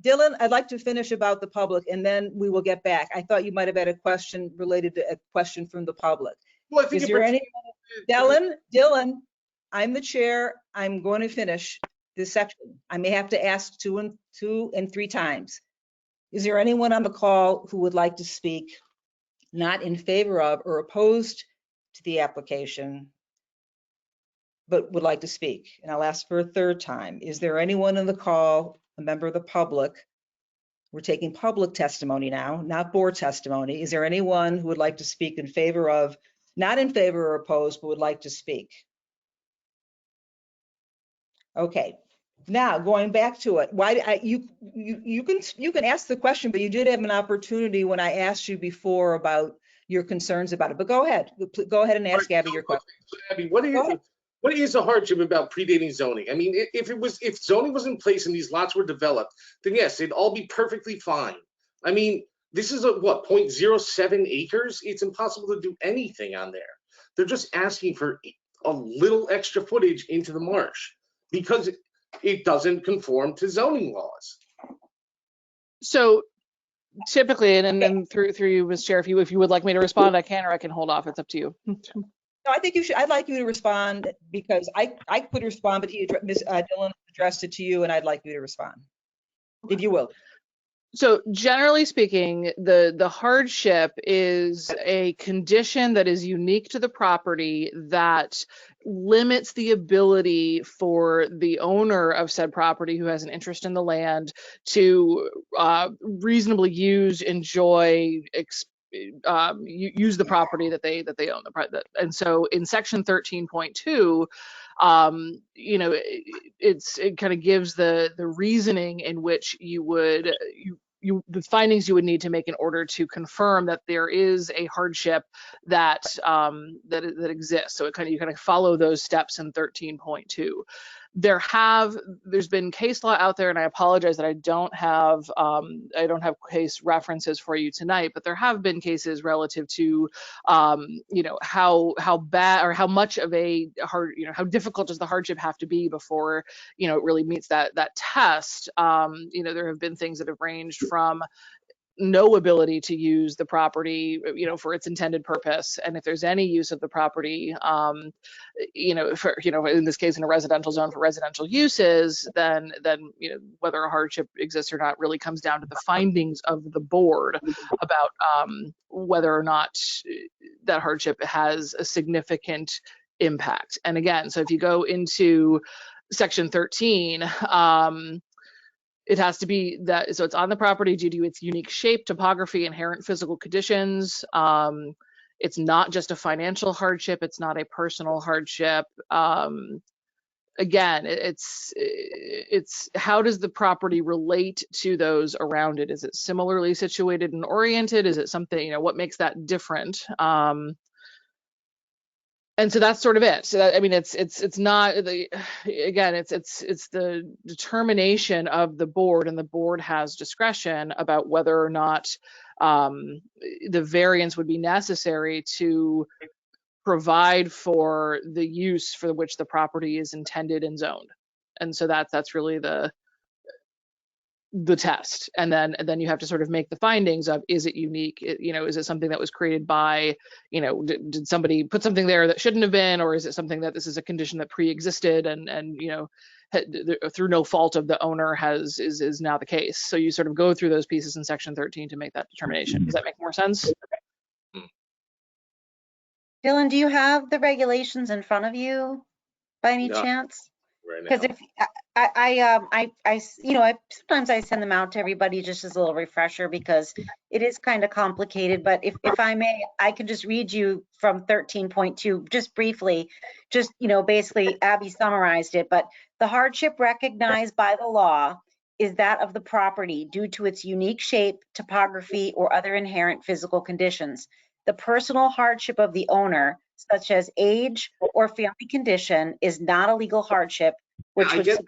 Dylan, I'd like to finish about the public and then we will get back. I thought you might have had a question related to a question from the public. Well, I think is there any, Dylan, I'm the chair. I'm going to finish this section. I may have to ask 2 and 3 times. Is there anyone on the call who would like to speak not in favor of or opposed to the application, but would like to speak? And I'll ask for a 3rd time. Is there anyone on the call, a member of the public? We're taking public testimony now, not board testimony. Is there anyone who would like to speak in favor of, not in favor or opposed, but would like to speak? Okay. Now, going back to it, you can ask the question, but you did have an opportunity when I asked you before about your concerns about it. But go ahead and ask Abby your question. So, Abby, what is a hardship about predating zoning? I mean, if zoning was in place and these lots were developed, then yes, it'd all be perfectly fine. I mean, this is 0.07 acres. It's impossible to do anything on there. They're just asking for a little extra footage into the marsh because it doesn't conform to zoning laws. So typically, and then through you, Ms. Chair, if you would like me to respond, I can, or I can hold off. It's up to you. No, I think you should. I'd like you to respond because I could respond, but Ms. Dylan addressed it to you, and I'd like you to respond, if you will. So generally speaking, the hardship is a condition that is unique to the property that limits the ability for the owner of said property who has an interest in the land to reasonably use, enjoy, use the property that they own. And so in section 13.2, you know, it kind of gives the reasoning in which you would the findings you would need to make in order to confirm that there is a hardship that that exists. So you kind of follow those steps in 13.2. There's been case law out there, and I apologize that I don't have case references for you tonight, but there have been cases relative to you know, how bad or how much of a hard, you know, how difficult does the hardship have to be before, you know, it really meets that test. You know, there have been things that have ranged from no ability to use the property, you know, for its intended purpose, and if there's any use of the property, you know, for, you know, in this case in a residential zone for residential uses, then you know, whether a hardship exists or not really comes down to the findings of the board about whether or not that hardship has a significant impact. And again, so if you go into section 13, it has to be that, so it's on the property due to its unique shape, topography, inherent physical conditions. It's not just a financial hardship. It's not a personal hardship. Again, it's how does the property relate to those around it? Is it similarly situated and oriented? Is it something, you know, what makes that different? And so that's sort of it. So that, I mean, it's not the, again, it's the determination of the board, and the board has discretion about whether or not the variance would be necessary to provide for the use for which the property is intended and zoned. And so that's really the test. And then you have to sort of make the findings of, is it unique? You know, is it something that was created by, you know, did somebody put something there that shouldn't have been, or is it something that this is a condition that pre-existed and you know, through no fault of the owner is now the case. So you sort of go through those pieces in section 13 to make that determination. Does that make more sense? Dylan, do you have the regulations in front of you by any chance? Because if I you know, sometimes I send them out to everybody just as a little refresher, because it is kind of complicated. But if I may, I can just read you from 13.2 just briefly. Just, you know, basically Abby summarized it, but the hardship recognized by the law is that of the property due to its unique shape, topography, or other inherent physical conditions. The personal hardship of the owner, such as age or family condition, is not a legal hardship, which would support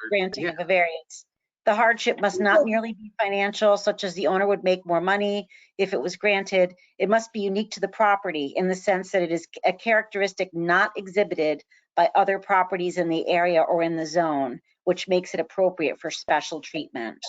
granting of a variance. The hardship must not merely be financial, such as the owner would make more money if it was granted. It must be unique to the property in the sense that it is a characteristic not exhibited by other properties in the area or in the zone, which makes it appropriate for special treatment.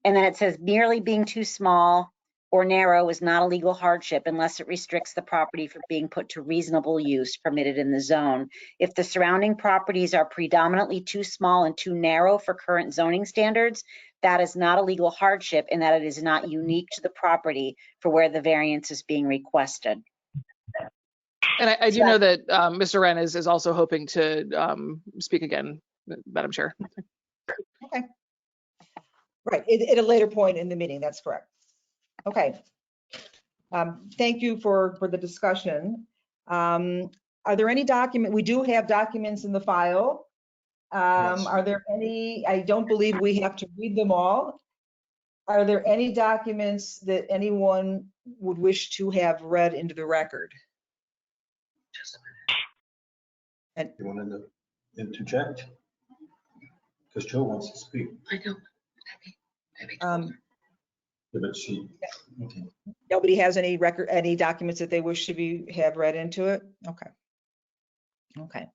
And then it says merely being too small or narrow is not a legal hardship unless it restricts the property from being put to reasonable use permitted in the zone. If the surrounding properties are predominantly too small and too narrow for current zoning standards, that is not a legal hardship in that it is not unique to the property for where the variance is being requested. And I do know that Mr. Wren is also hoping to speak again, Madam Chair. Okay. Right, at a later point in the meeting, that's correct. Okay. Thank you for the discussion. Are there any we do have documents in the file. Yes. Are there any, I don't believe we have to read them all. Are there any documents that anyone would wish to have read into the record? And You want to interject? Because Joe wants to speak. I know. Yeah, but she, okay. Nobody has any documents that they wish to have read into it? Okay. Okay.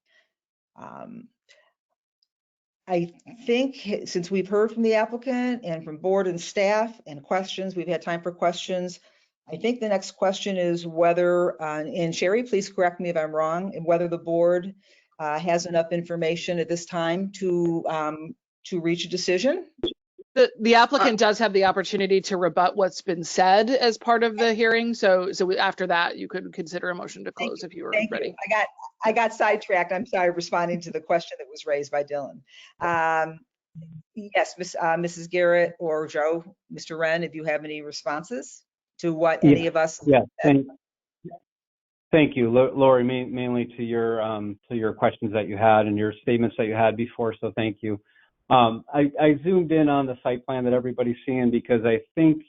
I think since we've heard from the applicant and from board and staff and questions, we've had time for questions. I think the next question is whether, and Sherry, please correct me if I'm wrong, and whether the board has enough information at this time to reach a decision. The applicant does have the opportunity to rebut what's been said as part of the hearing. So after that, you could consider a motion to close if you were ready. I got sidetracked. I'm sorry, responding to the question that was raised by Dylan. Yes, Mrs. Garrett or Joe, Mr. Wren, if you have any responses. to what any of us. Yeah, thank you, Lori, mainly to your questions that you had and your statements that you had before, so thank you. I zoomed in on the site plan that everybody's seeing because I think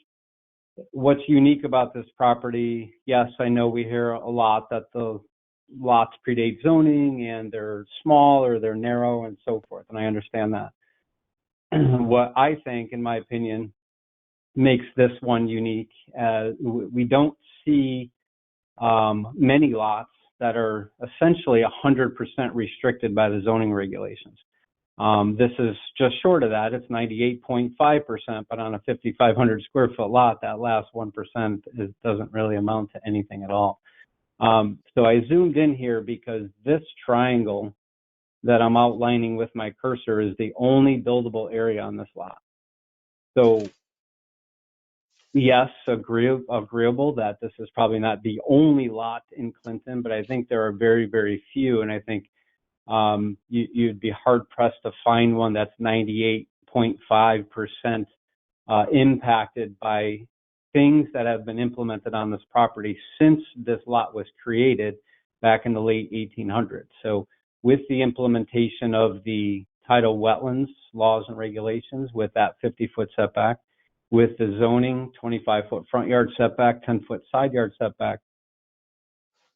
what's unique about this property, yes, I know we hear a lot that the lots predate zoning and they're small or they're narrow and so forth, and I understand that. What I think, in my opinion, makes this one unique, we don't see many lots that are essentially 100% restricted by the zoning regulations. This is just short of that. It's 98.5%, but on a 5,500 square foot lot, that last 1% doesn't really amount to anything at all. So I zoomed in here because this triangle that I'm outlining with my cursor is the only buildable area on this lot. So yes, agreeable that this is probably not the only lot in Clinton, but I think there are very, very few, and I think you'd be hard pressed to find one that's 98.5% impacted by things that have been implemented on this property since this lot was created back in the late 1800s. So with the implementation of the tidal wetlands laws and regulations with that 50-foot setback, with the zoning 25-foot front yard setback, 10-foot side yard setback,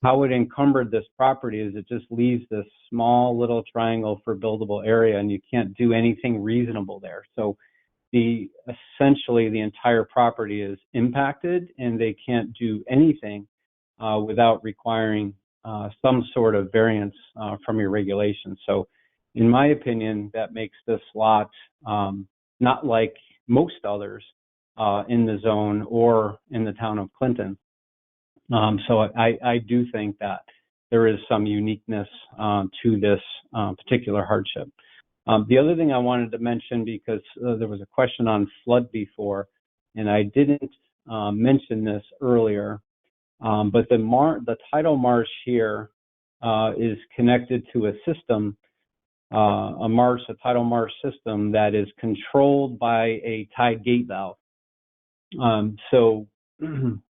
how it encumbered this property is it just leaves this small little triangle for buildable area, and you can't do anything reasonable there. So essentially the entire property is impacted, and they can't do anything without requiring some sort of variance from your regulations. So in my opinion, that makes this lot not like most others in the zone or in the town of Clinton. So I do think that there is some uniqueness to this particular hardship. The other thing I wanted to mention, because there was a question on flood before, and I didn't mention this earlier, but the tidal marsh here is connected to a system, a tidal marsh system that is controlled by a tide gate valve. So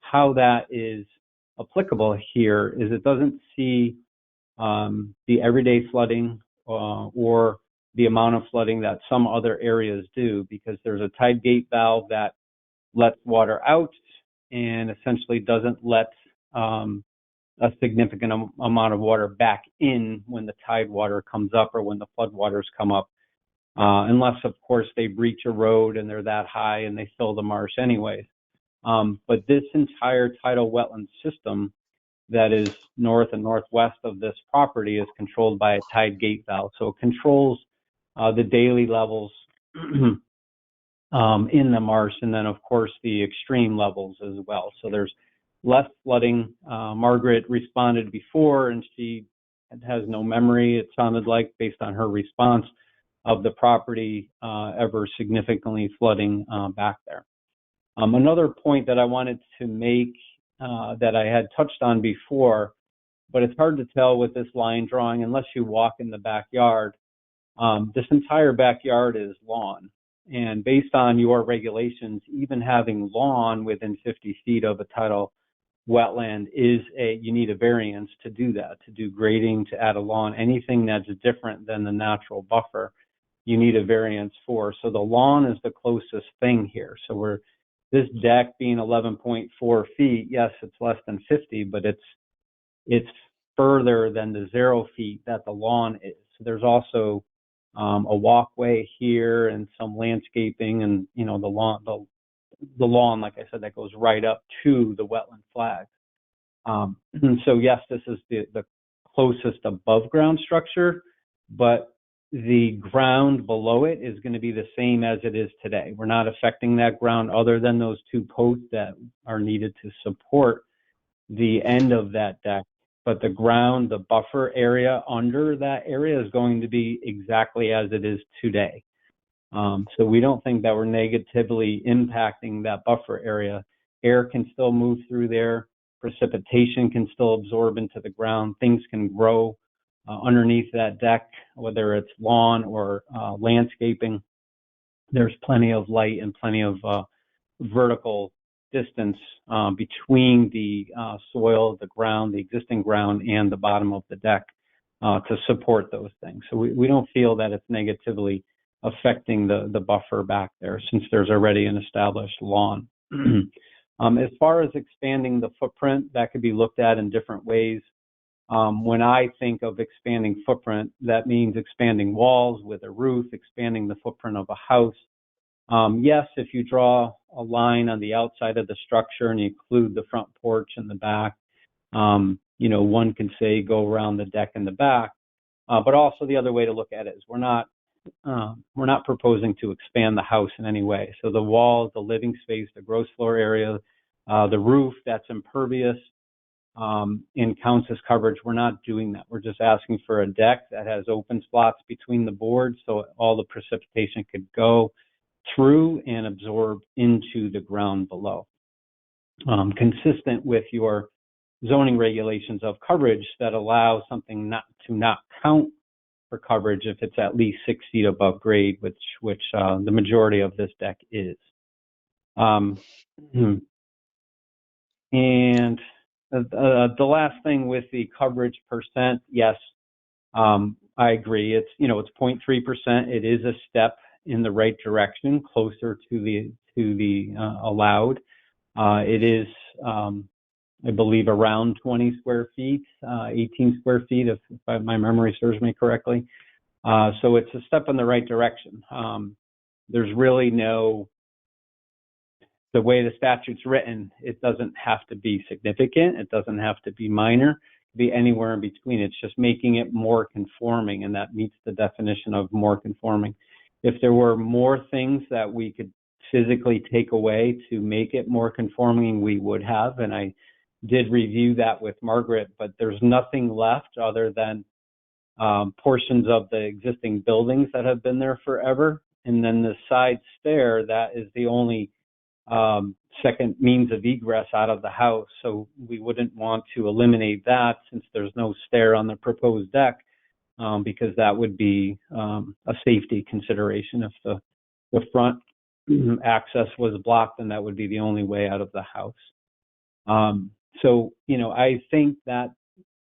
how that is applicable here is it doesn't see the everyday flooding or the amount of flooding that some other areas do, because there's a tide gate valve that lets water out and essentially doesn't let a significant amount of water back in when the tide water comes up or when the flood waters come up, unless of course they breach a road and they're that high and they fill the marsh anyways. But this entire tidal wetland system that is north and northwest of this property is controlled by a tide gate valve. So it controls the daily levels in the marsh, and then of course the extreme levels as well. So there's less flooding. Margaret responded before, and she has no memory, it sounded like, based on her response, of the property ever significantly flooding back there. Another point that I wanted to make that I had touched on before, but it's hard to tell with this line drawing unless you walk in the backyard. This entire backyard is lawn, and based on your regulations, even having lawn within 50 feet of a tidal wetland you need a variance to do that, to do grading, to add a lawn, anything that's different than the natural buffer, you need a variance for. So the lawn is the closest thing here. So this deck being 11.4 feet, yes, it's less than 50, but it's further than the 0 feet that the lawn is. So there's also a walkway here and some landscaping, and the lawn, like I said, that goes right up to the wetland flag. So yes, this is the closest above ground structure, but the ground below it is going to be the same as it is today. We're not affecting that ground other than those two posts that are needed to support the end of that deck. But the ground, the buffer area under that area is going to be exactly as it is today. So we don't think that we're negatively impacting that buffer area. Air can still move through there. Precipitation can still absorb into the ground. Things can grow underneath that deck, whether it's lawn or landscaping. There's plenty of light and plenty of vertical distance between the soil, the ground, the existing ground, and the bottom of the deck to support those things. So we don't feel that it's negatively affecting the buffer back there, since there's already an established lawn. As far as expanding the footprint, that could be looked at in different ways. When I think of expanding footprint, that means expanding walls with a roof, expanding the footprint of a house. Yes, if you draw a line on the outside of the structure and you include the front porch and the back, you know, one can say go around the deck in the back. But also the other way to look at it is we're not proposing to expand the house in any way. So the walls, the living space, the gross floor area, the roof that's impervious and counts as coverage, we're not doing that. We're just asking for a deck that has open spots between the boards so all the precipitation could go through and absorb into the ground below. Consistent with your zoning regulations of coverage that allow something not count for coverage if it's at least 6 feet above grade, which the majority of this deck is. And the last thing with the coverage percent, yes, I agree. It's, you know, it's 0.3%. It is a step in the right direction, closer to the allowed. It is, I believe, around 20 square feet, 18 square feet, if my memory serves me correctly. So it's a step in the right direction. There's really no, the way the statute's written, it doesn't have to be significant. It doesn't have to be minor. It could be anywhere in between. It's just making it more conforming, and that meets the definition of more conforming. If there were more things that we could physically take away to make it more conforming, we would have, and I did review that with Margaret, but there's nothing left other than portions of the existing buildings that have been there forever. And then the side stair, that is the only second means of egress out of the house. So we wouldn't want to eliminate that since there's no stair on the proposed deck, because that would be a safety consideration. If the front access was blocked, then that would be the only way out of the house. So, you know, I think that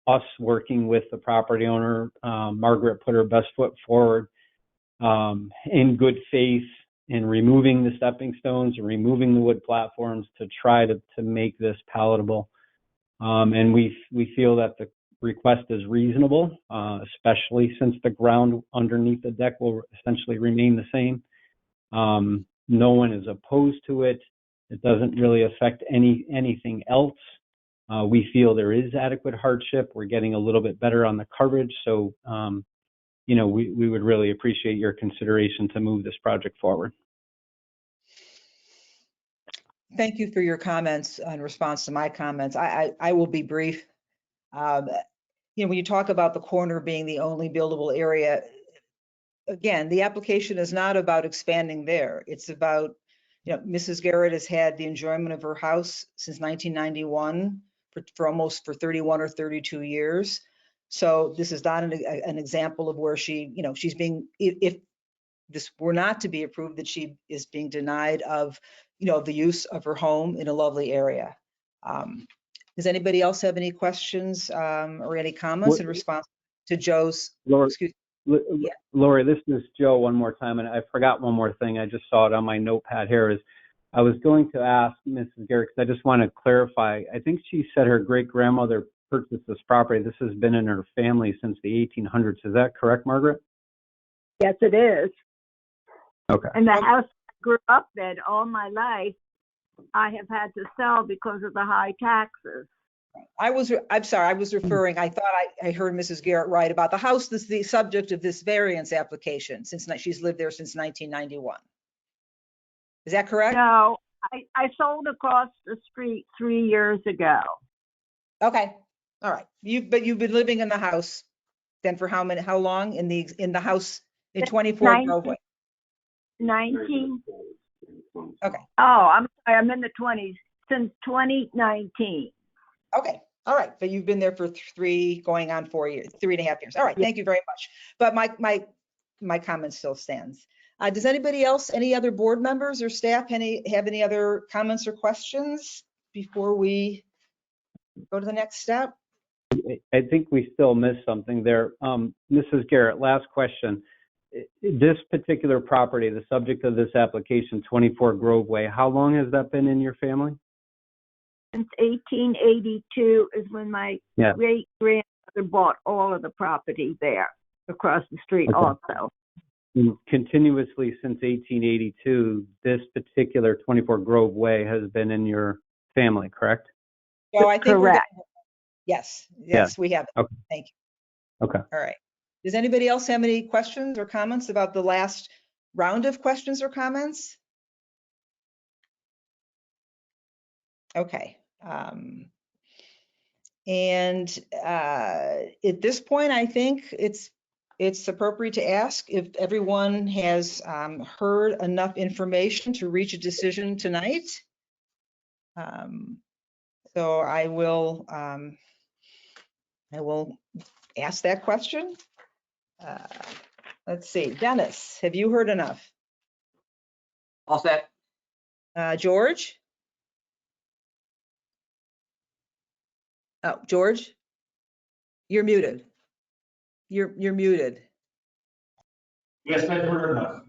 us working with the property owner, Margaret put her best foot forward in good faith in removing the stepping stones and removing the wood platforms to try to make this palatable. And we feel that the request is reasonable, especially since the ground underneath the deck will essentially remain the same. No one is opposed to it. It doesn't really affect anything else. We feel there is adequate hardship. We're getting a little bit better on the coverage. So, you know, we would really appreciate your consideration to move this project forward. Thank you for your comments in response to my comments. I will be brief. You know, when you talk about the corner being the only buildable area, again, the application is not about expanding there. It's about, you know, Mrs. Garrett has had the enjoyment of her house since 1991 for almost 31 or 32 years. So this is not an example of where she, you know, she's being, if this were not to be approved, that she is being denied of, you know, the use of her home in a lovely area. Does anybody else have any questions or any comments in response to Joe's? Lori, this is Joe one more time, and I forgot one more thing. I just saw it on my notepad here. Is I was going to ask Mrs. Garrett, because I just want to clarify. I think she said her great-grandmother purchased this property. This has been in her family since the 1800s. Is that correct, Margaret? Yes, it is. Okay. And the house I grew up in all my life, I have had to sell because of the high taxes. I'm sorry, I was referring, I thought I heard Mrs. Garrett right about the house that's the subject of this variance application, since she's lived there since 1991. Is that correct? No, I sold across the street 3 years ago. Okay, all right. But you've been living in the house then for how long in the house in 24 Grove? 19. Okay. Oh, I'm sorry, I'm in the 20s since 2019. Okay, all right. But you've been there for going on 4 years, 3.5 years. All right, thank you very much. But my comment still stands. Does anybody else, any other board members or staff, have any other comments or questions before we go to the next step? I think we still missed something there. Mrs. Garrett, last question. This particular property, the subject of this application, 24 Grove Way, how long has that been in your family? Since 1882 is when my great grandmother bought all of the property there across the street also. And continuously since 1882, this particular 24 Grove Way has been in your family, correct? So I think Correct. Yes, Yeah. we have. Okay. Thank you. Okay. All right. Does anybody else have any questions or comments about the last round of questions or comments? Okay. And at this point, I think it's appropriate to ask if everyone has heard enough information to reach a decision tonight. So I will ask that question. Let's see, Dennis, have you heard enough? All set. George? Oh, George? You're muted. You're muted. Yes, I've heard enough.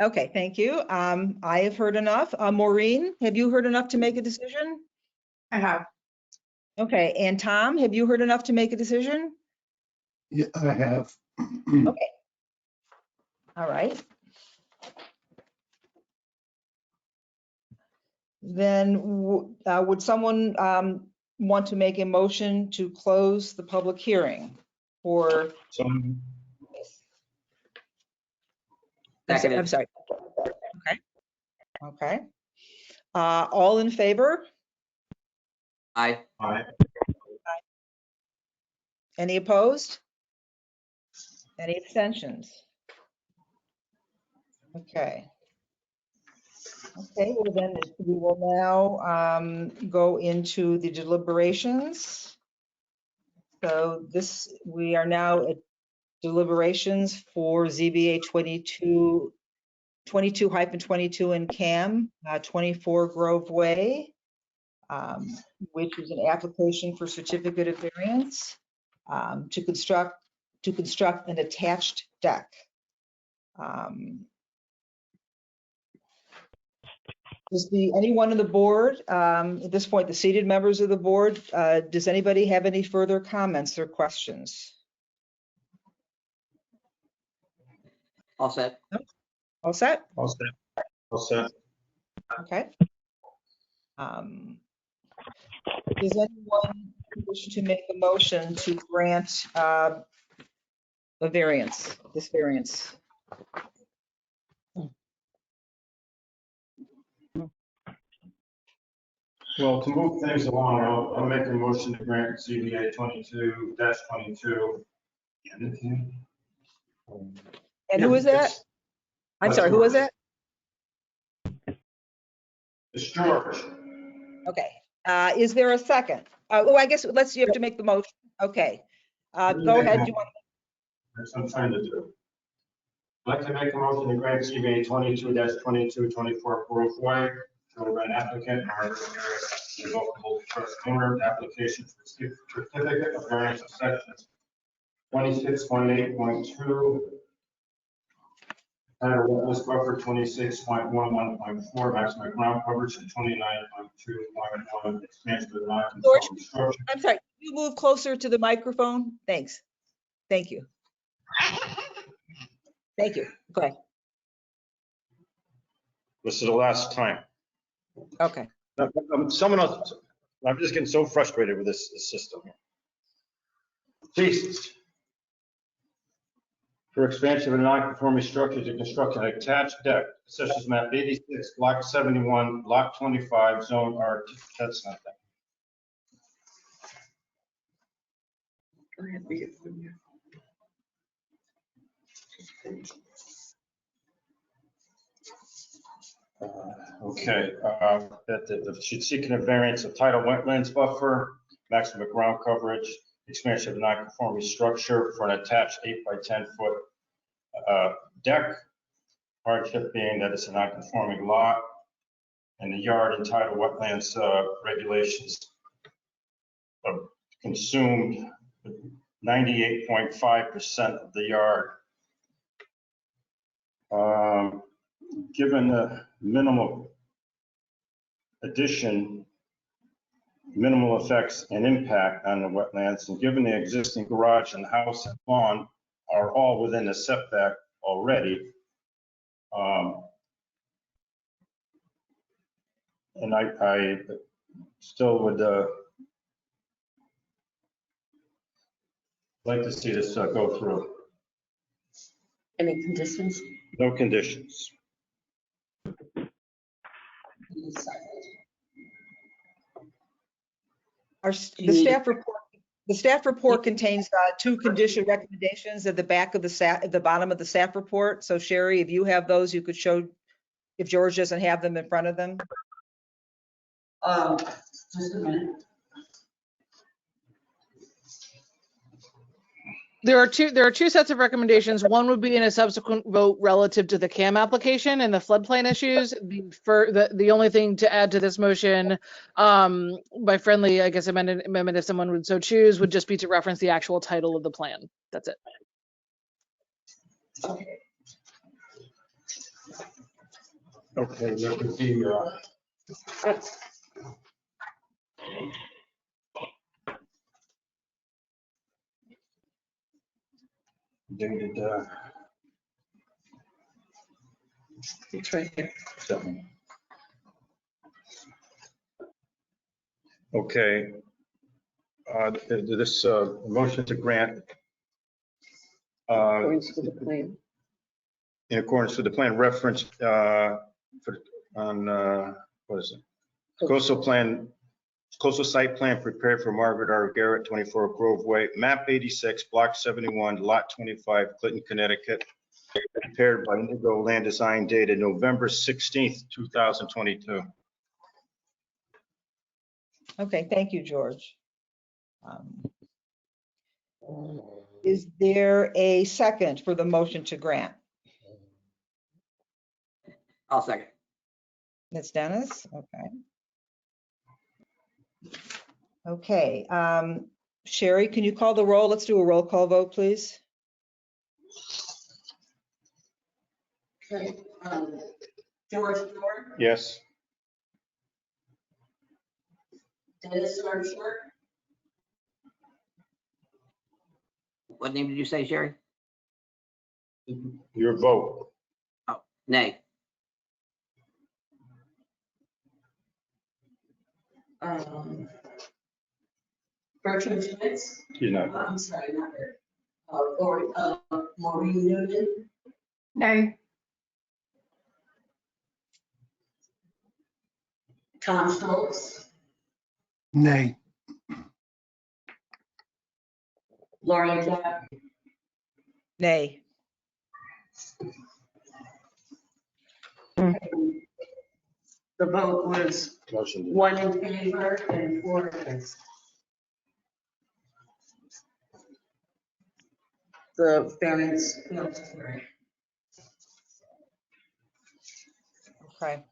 Okay, thank you. I have heard enough. Maureen, have you heard enough to make a decision? I have. Okay, and Tom, have you heard enough to make a decision? Yeah, I have. Okay. All right. Then would someone want to make a motion to close the public hearing for? I'm sorry. Okay. Okay. All in favor? Aye. Aye. Any opposed? Any abstentions? Okay. Okay, well then we will now go into the deliberations. So we are now at deliberations for ZBA 22-22 in CAM, 24 Grove Way, which is an application for certificate of variance to construct an attached deck. Does anyone on the board, at this point, the seated members of the board, does anybody have any further comments or questions? All set. All set? All set. All set. Okay. Does anyone wish to make a motion to grant a variance, this variance? Well, to move things along, I'll make a motion to grant ZBA 22-22. And who is that? I'm sorry, who was that? It's George. Okay. Is there a second? Oh, I guess you have to make the motion. Okay. Go ahead. That's what I'm trying to do. I'd like to make a motion to grant ZBA 22-22, 24 Grove Way to an applicant or revocable trust owner application for certificate of variance of sections 26.8.2. Title wetlands buffer 26.11.4, maximum ground coverage and 29.2.1, expansion of the non-conforming structure. I'm sorry, you move closer to the microphone? Thanks. Thank you. Thank you. Go ahead. This is the last time. Okay. Someone else, I'm just getting so frustrated with this system. Jesus. For expansion of a non-conforming structure to construct an attached deck, such as map 86, block 71, block 25, zone R. That's not that. Go ahead, read it. Okay, that she's seeking a variance of tidal wetlands buffer, maximum ground coverage, expansion of non-conforming structure for an attached 8 by 10 foot deck Hardship being that it's a non-conforming lot, and the yard and tidal wetlands regulations consumed 98.5% of the yard. Given the minimal addition, minimal effects and impact on the wetlands, and given the existing garage and house and lawn are all within the setback already, and I still would like to see this go through. Any conditions? No conditions. The staff report contains two condition recommendations at the back of at the bottom of the staff report. So Sherry, if you have those, you could show, if George doesn't have them in front of them. Just a minute. There are two sets of recommendations. One would be in a subsequent vote relative to the CAM application and the floodplain issues. The only thing to add to this motion, by friendly, I guess, amendment, if someone would so choose, would just be to reference the actual title of the plan. That's it. Okay, that would be dated It's right here. 7. Okay. This motion to grant According to the plan. in accordance with the plan reference what is it? Coastal site plan prepared for Margaret R. Garrett, 24 Grove Way, map 86, block 71, lot 25, Clinton, Connecticut. Prepared by Indigo Land Design dated November 16th, 2022. Okay, thank you, George. Is there a second for the motion to grant? I'll second. Ms. Dennis, okay. Okay, Sherry, can you call the roll? Let's do a roll call vote, please. Okay. George Dorn, Yes. Dennis Armstrong, What name did you say, Sherry? Your vote. Oh, nay. Bertram Schmitz, You're not. I'm sorry, not Bert. Maureen Newton, Nay. Tom Schultz, Nay. Lauren Jack, Nay. the vote was Motion. 1 in favor and 4 against. The variance failed to carry. Okay.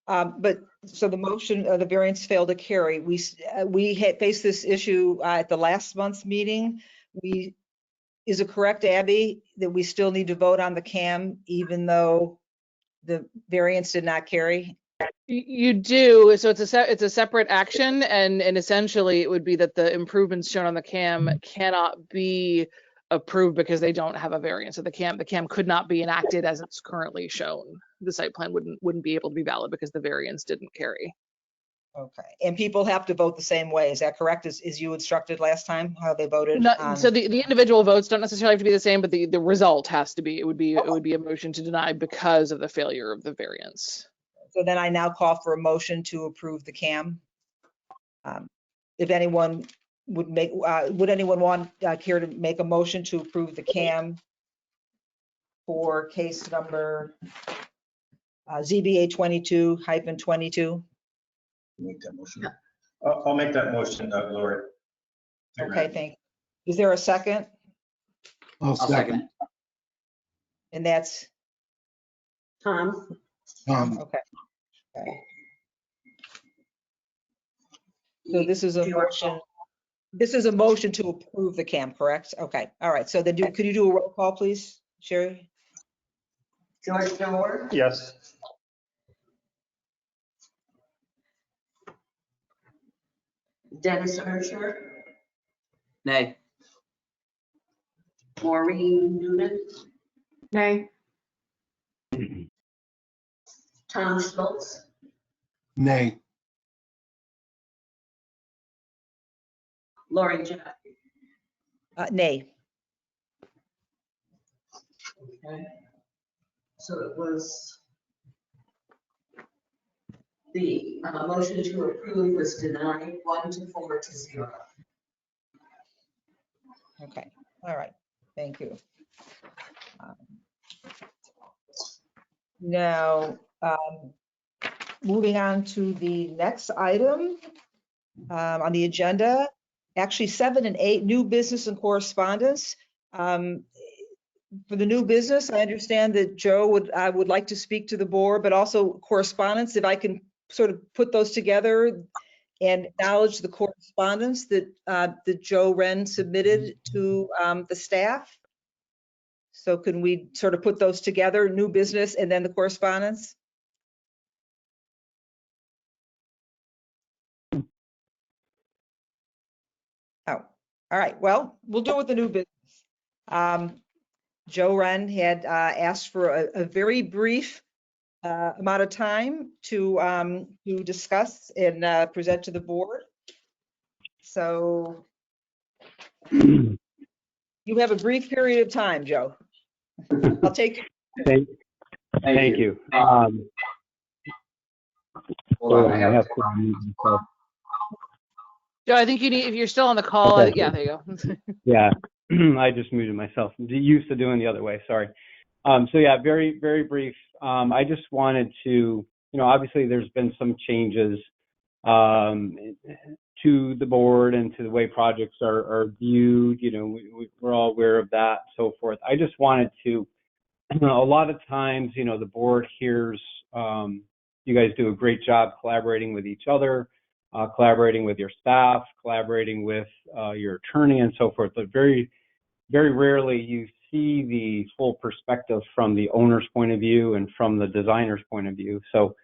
But so the motion, the variance failed to carry. We had faced this issue at the last month's meeting. Is it correct, Abby, that we still need to vote on the CAM even though the variance did not carry? You do. So it's a separate action, and essentially it would be that the improvements shown on the CAM cannot be approved because they don't have a variance. So the CAM could not be enacted as it's currently shown. The site plan wouldn't be able to be valid because the variance didn't carry. Okay, and people have to vote the same way. Is that correct? As you instructed last time, how they voted? So the individual votes don't necessarily have to be the same, but the result has to be. It would be a motion to deny because of the failure of the variance. So then I now call for a motion to approve the CAM. If anyone would anyone want care to make a motion to approve the CAM for case number ZBA 22-22? Make that motion. I'll make that motion, Lori. Okay, thank you. Is there a second? I'll second. And that's Tom? Okay. Okay. So this is a motion. This is a motion to approve the CAM, correct? Okay, all right. So then could you do a roll call, please, Sherry? George Dorr? Yes. Dennis Archer? Nay. Maureen Newman? Nay. Tom Schultz? Nay. Lori Jack? Nay. Okay. So it was, the motion to approve was denied 1 to 4 to 0. Okay, all right. Thank you. Now, moving on to the next item on the agenda, actually 7 and 8, new business and correspondence. For the new business, I understand that Joe would like to speak to the board, but also correspondence, if I can sort of put those together and acknowledge the correspondence that Joe Wren submitted to the staff. So can we sort of put those together, new business and then the correspondence? Oh, all right. Well, we'll do it with the new business. Joe Wren had asked for a very brief amount of time to discuss and present to the board. So you have a brief period of time, Joe. I'll take. Thank you. Hold on, I I have have to mute myself. Joe, I think you need, if you're still on the call, Okay. yeah, there you go. Yeah, I just muted myself. Used to doing the other way, sorry. So yeah, very, very brief. I just wanted to, obviously there's been some changes to the board and to the way projects are viewed. We're all aware of that, so forth. I just wanted to, a lot of times, the board hears, you guys do a great job collaborating with each other, collaborating with your staff, collaborating with your attorney and so forth, but very, very rarely you see the full perspective from the owner's point of view and from the designer's point of view. So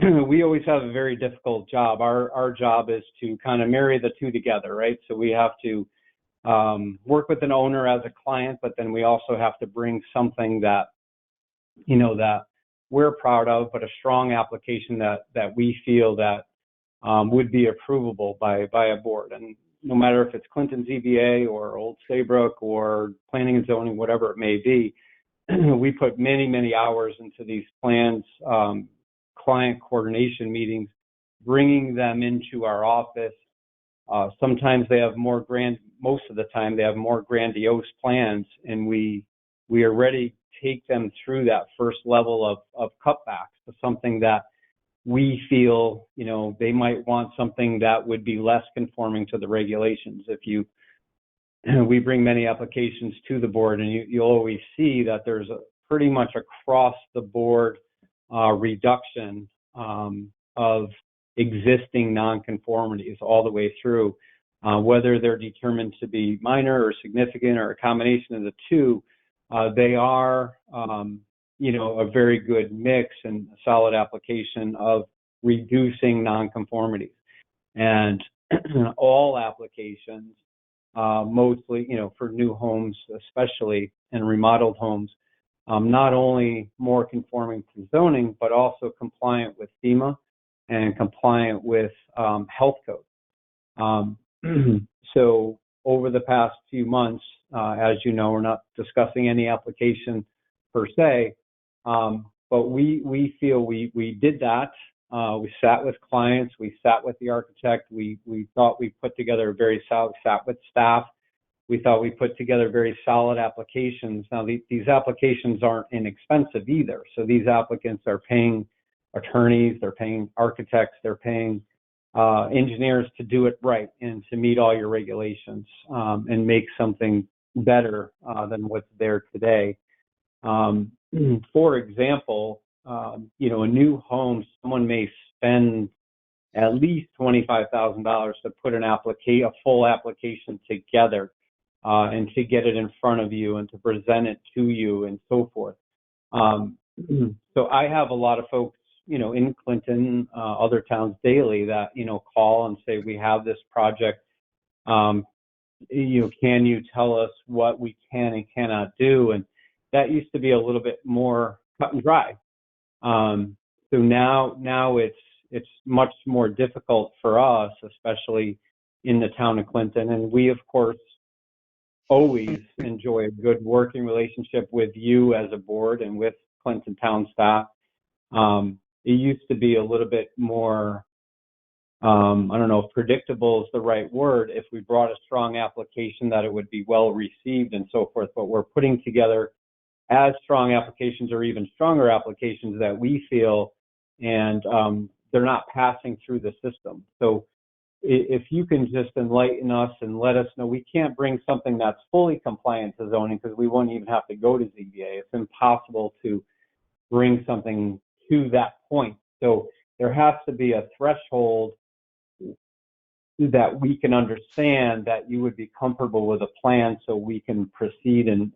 we always have a very difficult job. Our job is to kind of marry the two together, right? So we have to work with an owner as a client, but then we also have to bring something that, that we're proud of, but a strong application that we feel that would be approvable by a board. And no matter if it's Clinton ZBA or Old Saybrook or planning and zoning, whatever it may be, we put many, many hours into these plans, client coordination meetings, bringing them into our office. Sometimes they have most of the time they have more grandiose plans, and we already take them through that first level of cutbacks to something that we feel, they might want something that would be less conforming to the regulations. We bring many applications to the board, and you'll always see that there's pretty much across the board reduction of existing nonconformities all the way through, whether they're determined to be minor or significant or a combination of the two. They are, a very good mix and solid application of reducing nonconformities. And all applications, mostly, for new homes especially, and remodeled homes, not only more conforming to zoning, but also compliant with FEMA and compliant with health code. So over the past few months, as you know, we're not discussing any application per se, but we feel we did that. We sat with clients, we sat with the architect, we thought we put together a very solid, sat with staff. We thought we put together very solid applications. Now, these applications aren't inexpensive either. So these applicants are paying attorneys, they're paying architects, they're paying engineers to do it right and to meet all your regulations and make something better than what's there today. For example, a new home, someone may spend at least $25,000 to put a full application together, and to get it in front of you and to present it to you and so forth. So I have a lot of folks, in Clinton, other towns daily that, call and say, we have this project. Can you tell us what we can and cannot do? And that used to be a little bit more cut and dry. So now it's much more difficult for us, especially in the town of Clinton. And we, of course, always enjoy a good working relationship with you as a board and with Clinton town staff. It used to be a little bit more, I don't know if predictable is the right word, if we brought a strong application that it would be well received and so forth, but we're putting together as strong applications or even stronger applications that we feel, and they're not passing through the system. So if you can just enlighten us and let us know, we can't bring something that's fully compliant to zoning because we won't even have to go to ZBA. It's impossible to bring something to that point. So there has to be a threshold that we can understand that you would be comfortable with a plan so we can proceed and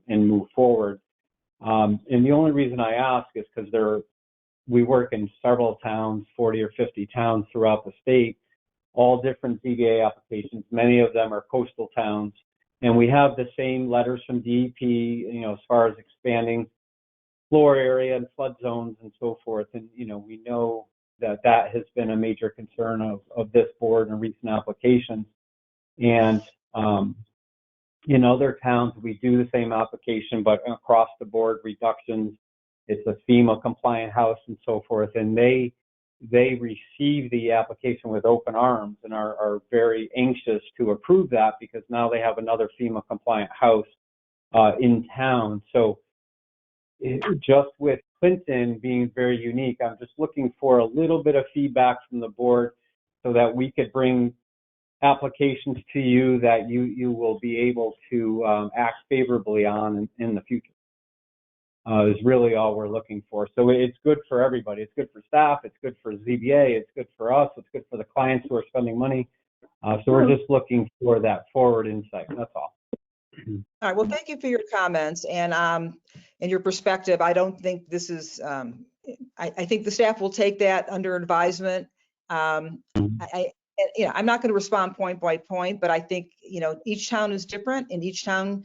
move forward. And the only reason I ask is because we work in several towns, 40 or 50 towns throughout the state, all different ZBA applications. Many of them are coastal towns. And we have the same letters from DEP, as far as expanding floor area and flood zones and so forth. And, we know that has been a major concern of this board in recent applications. And in other towns, we do the same application, but across the board reductions. It's a FEMA compliant house and so forth. And they receive the application with open arms and are very anxious to approve that because now they have another FEMA compliant house in town. So just with Clinton being very unique, I'm just looking for a little bit of feedback from the board so that we could bring applications to you that you will be able to act favorably on in the future. Is really all we're looking for. So it's good for everybody. It's good for staff. It's good for ZBA. It's good for us. It's good for the clients who are spending money. So we're just looking for that forward insight. That's all. All right, well, thank you for your comments and your perspective. I don't think this is, I think the staff will take that under advisement. I'm not going to respond point by point, but I think, each town is different and each town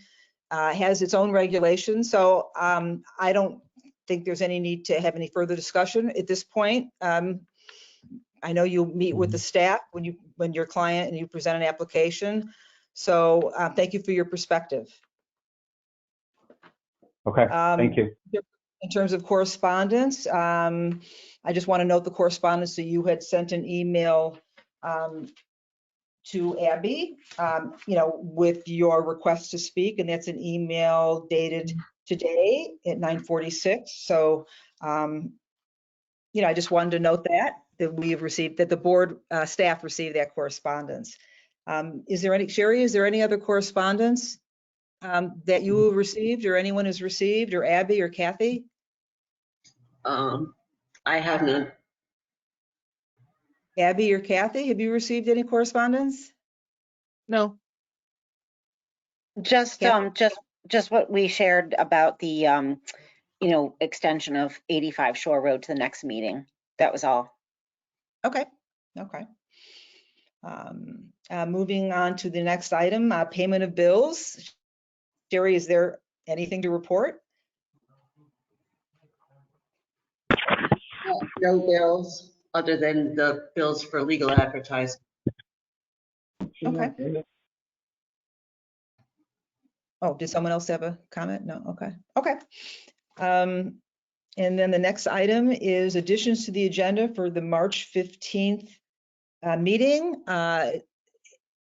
has its own regulations. So I don't think there's any need to have any further discussion at this point. I know you meet with the staff when your client and you present an application. So thank you for your perspective. Okay, thank you. In terms of correspondence, I just want to note the correspondence that you had sent an email to Abby, with your request to speak, and that's an email dated today at 9:46. So, I just wanted to note that we have received, that the board staff received that correspondence. Sherry, is there any other correspondence that you have received or anyone has received, or Abby or Kathy? I have none. Abby or Kathy, have you received any correspondence? No. Just what we shared about the, extension of 85 Shore Road to the next meeting. That was all. Okay. Moving on to the next item, payment of bills. Sherry, is there anything to report? No bills other than the bills for legal advertising. Okay. Oh, did someone else have a comment? No, okay. And then the next item is additions to the agenda for the March 15th meeting.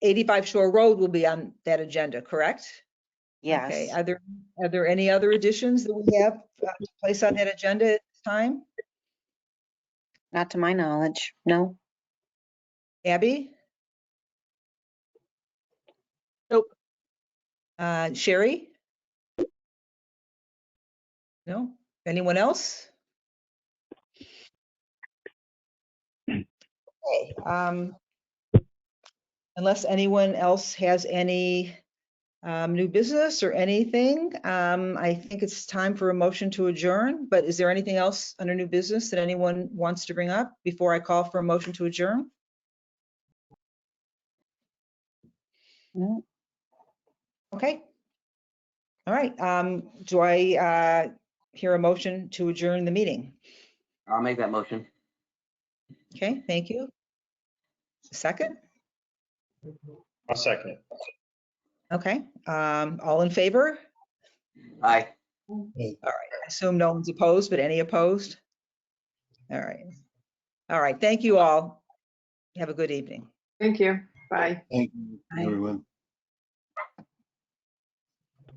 85 Shore Road will be on that agenda, correct? Yes. Okay. Are there any other additions that we have to place on that agenda at this time? Not to my knowledge, no. Abby? Nope. Sherry? No? Anyone else? Okay, unless anyone else has any new business or anything, I think it's time for a motion to adjourn, but is there anything else under new business that anyone wants to bring up before I call for a motion to adjourn? No. Okay. All right, do I hear a motion to adjourn the meeting? I'll make that motion. Okay, thank you. Second? I'll second it. Okay, all in favor? Aye. All right, I assume no one's opposed, but any opposed? All right. All right, thank you all. Have a good evening. Thank you. Bye. Thank you, everyone.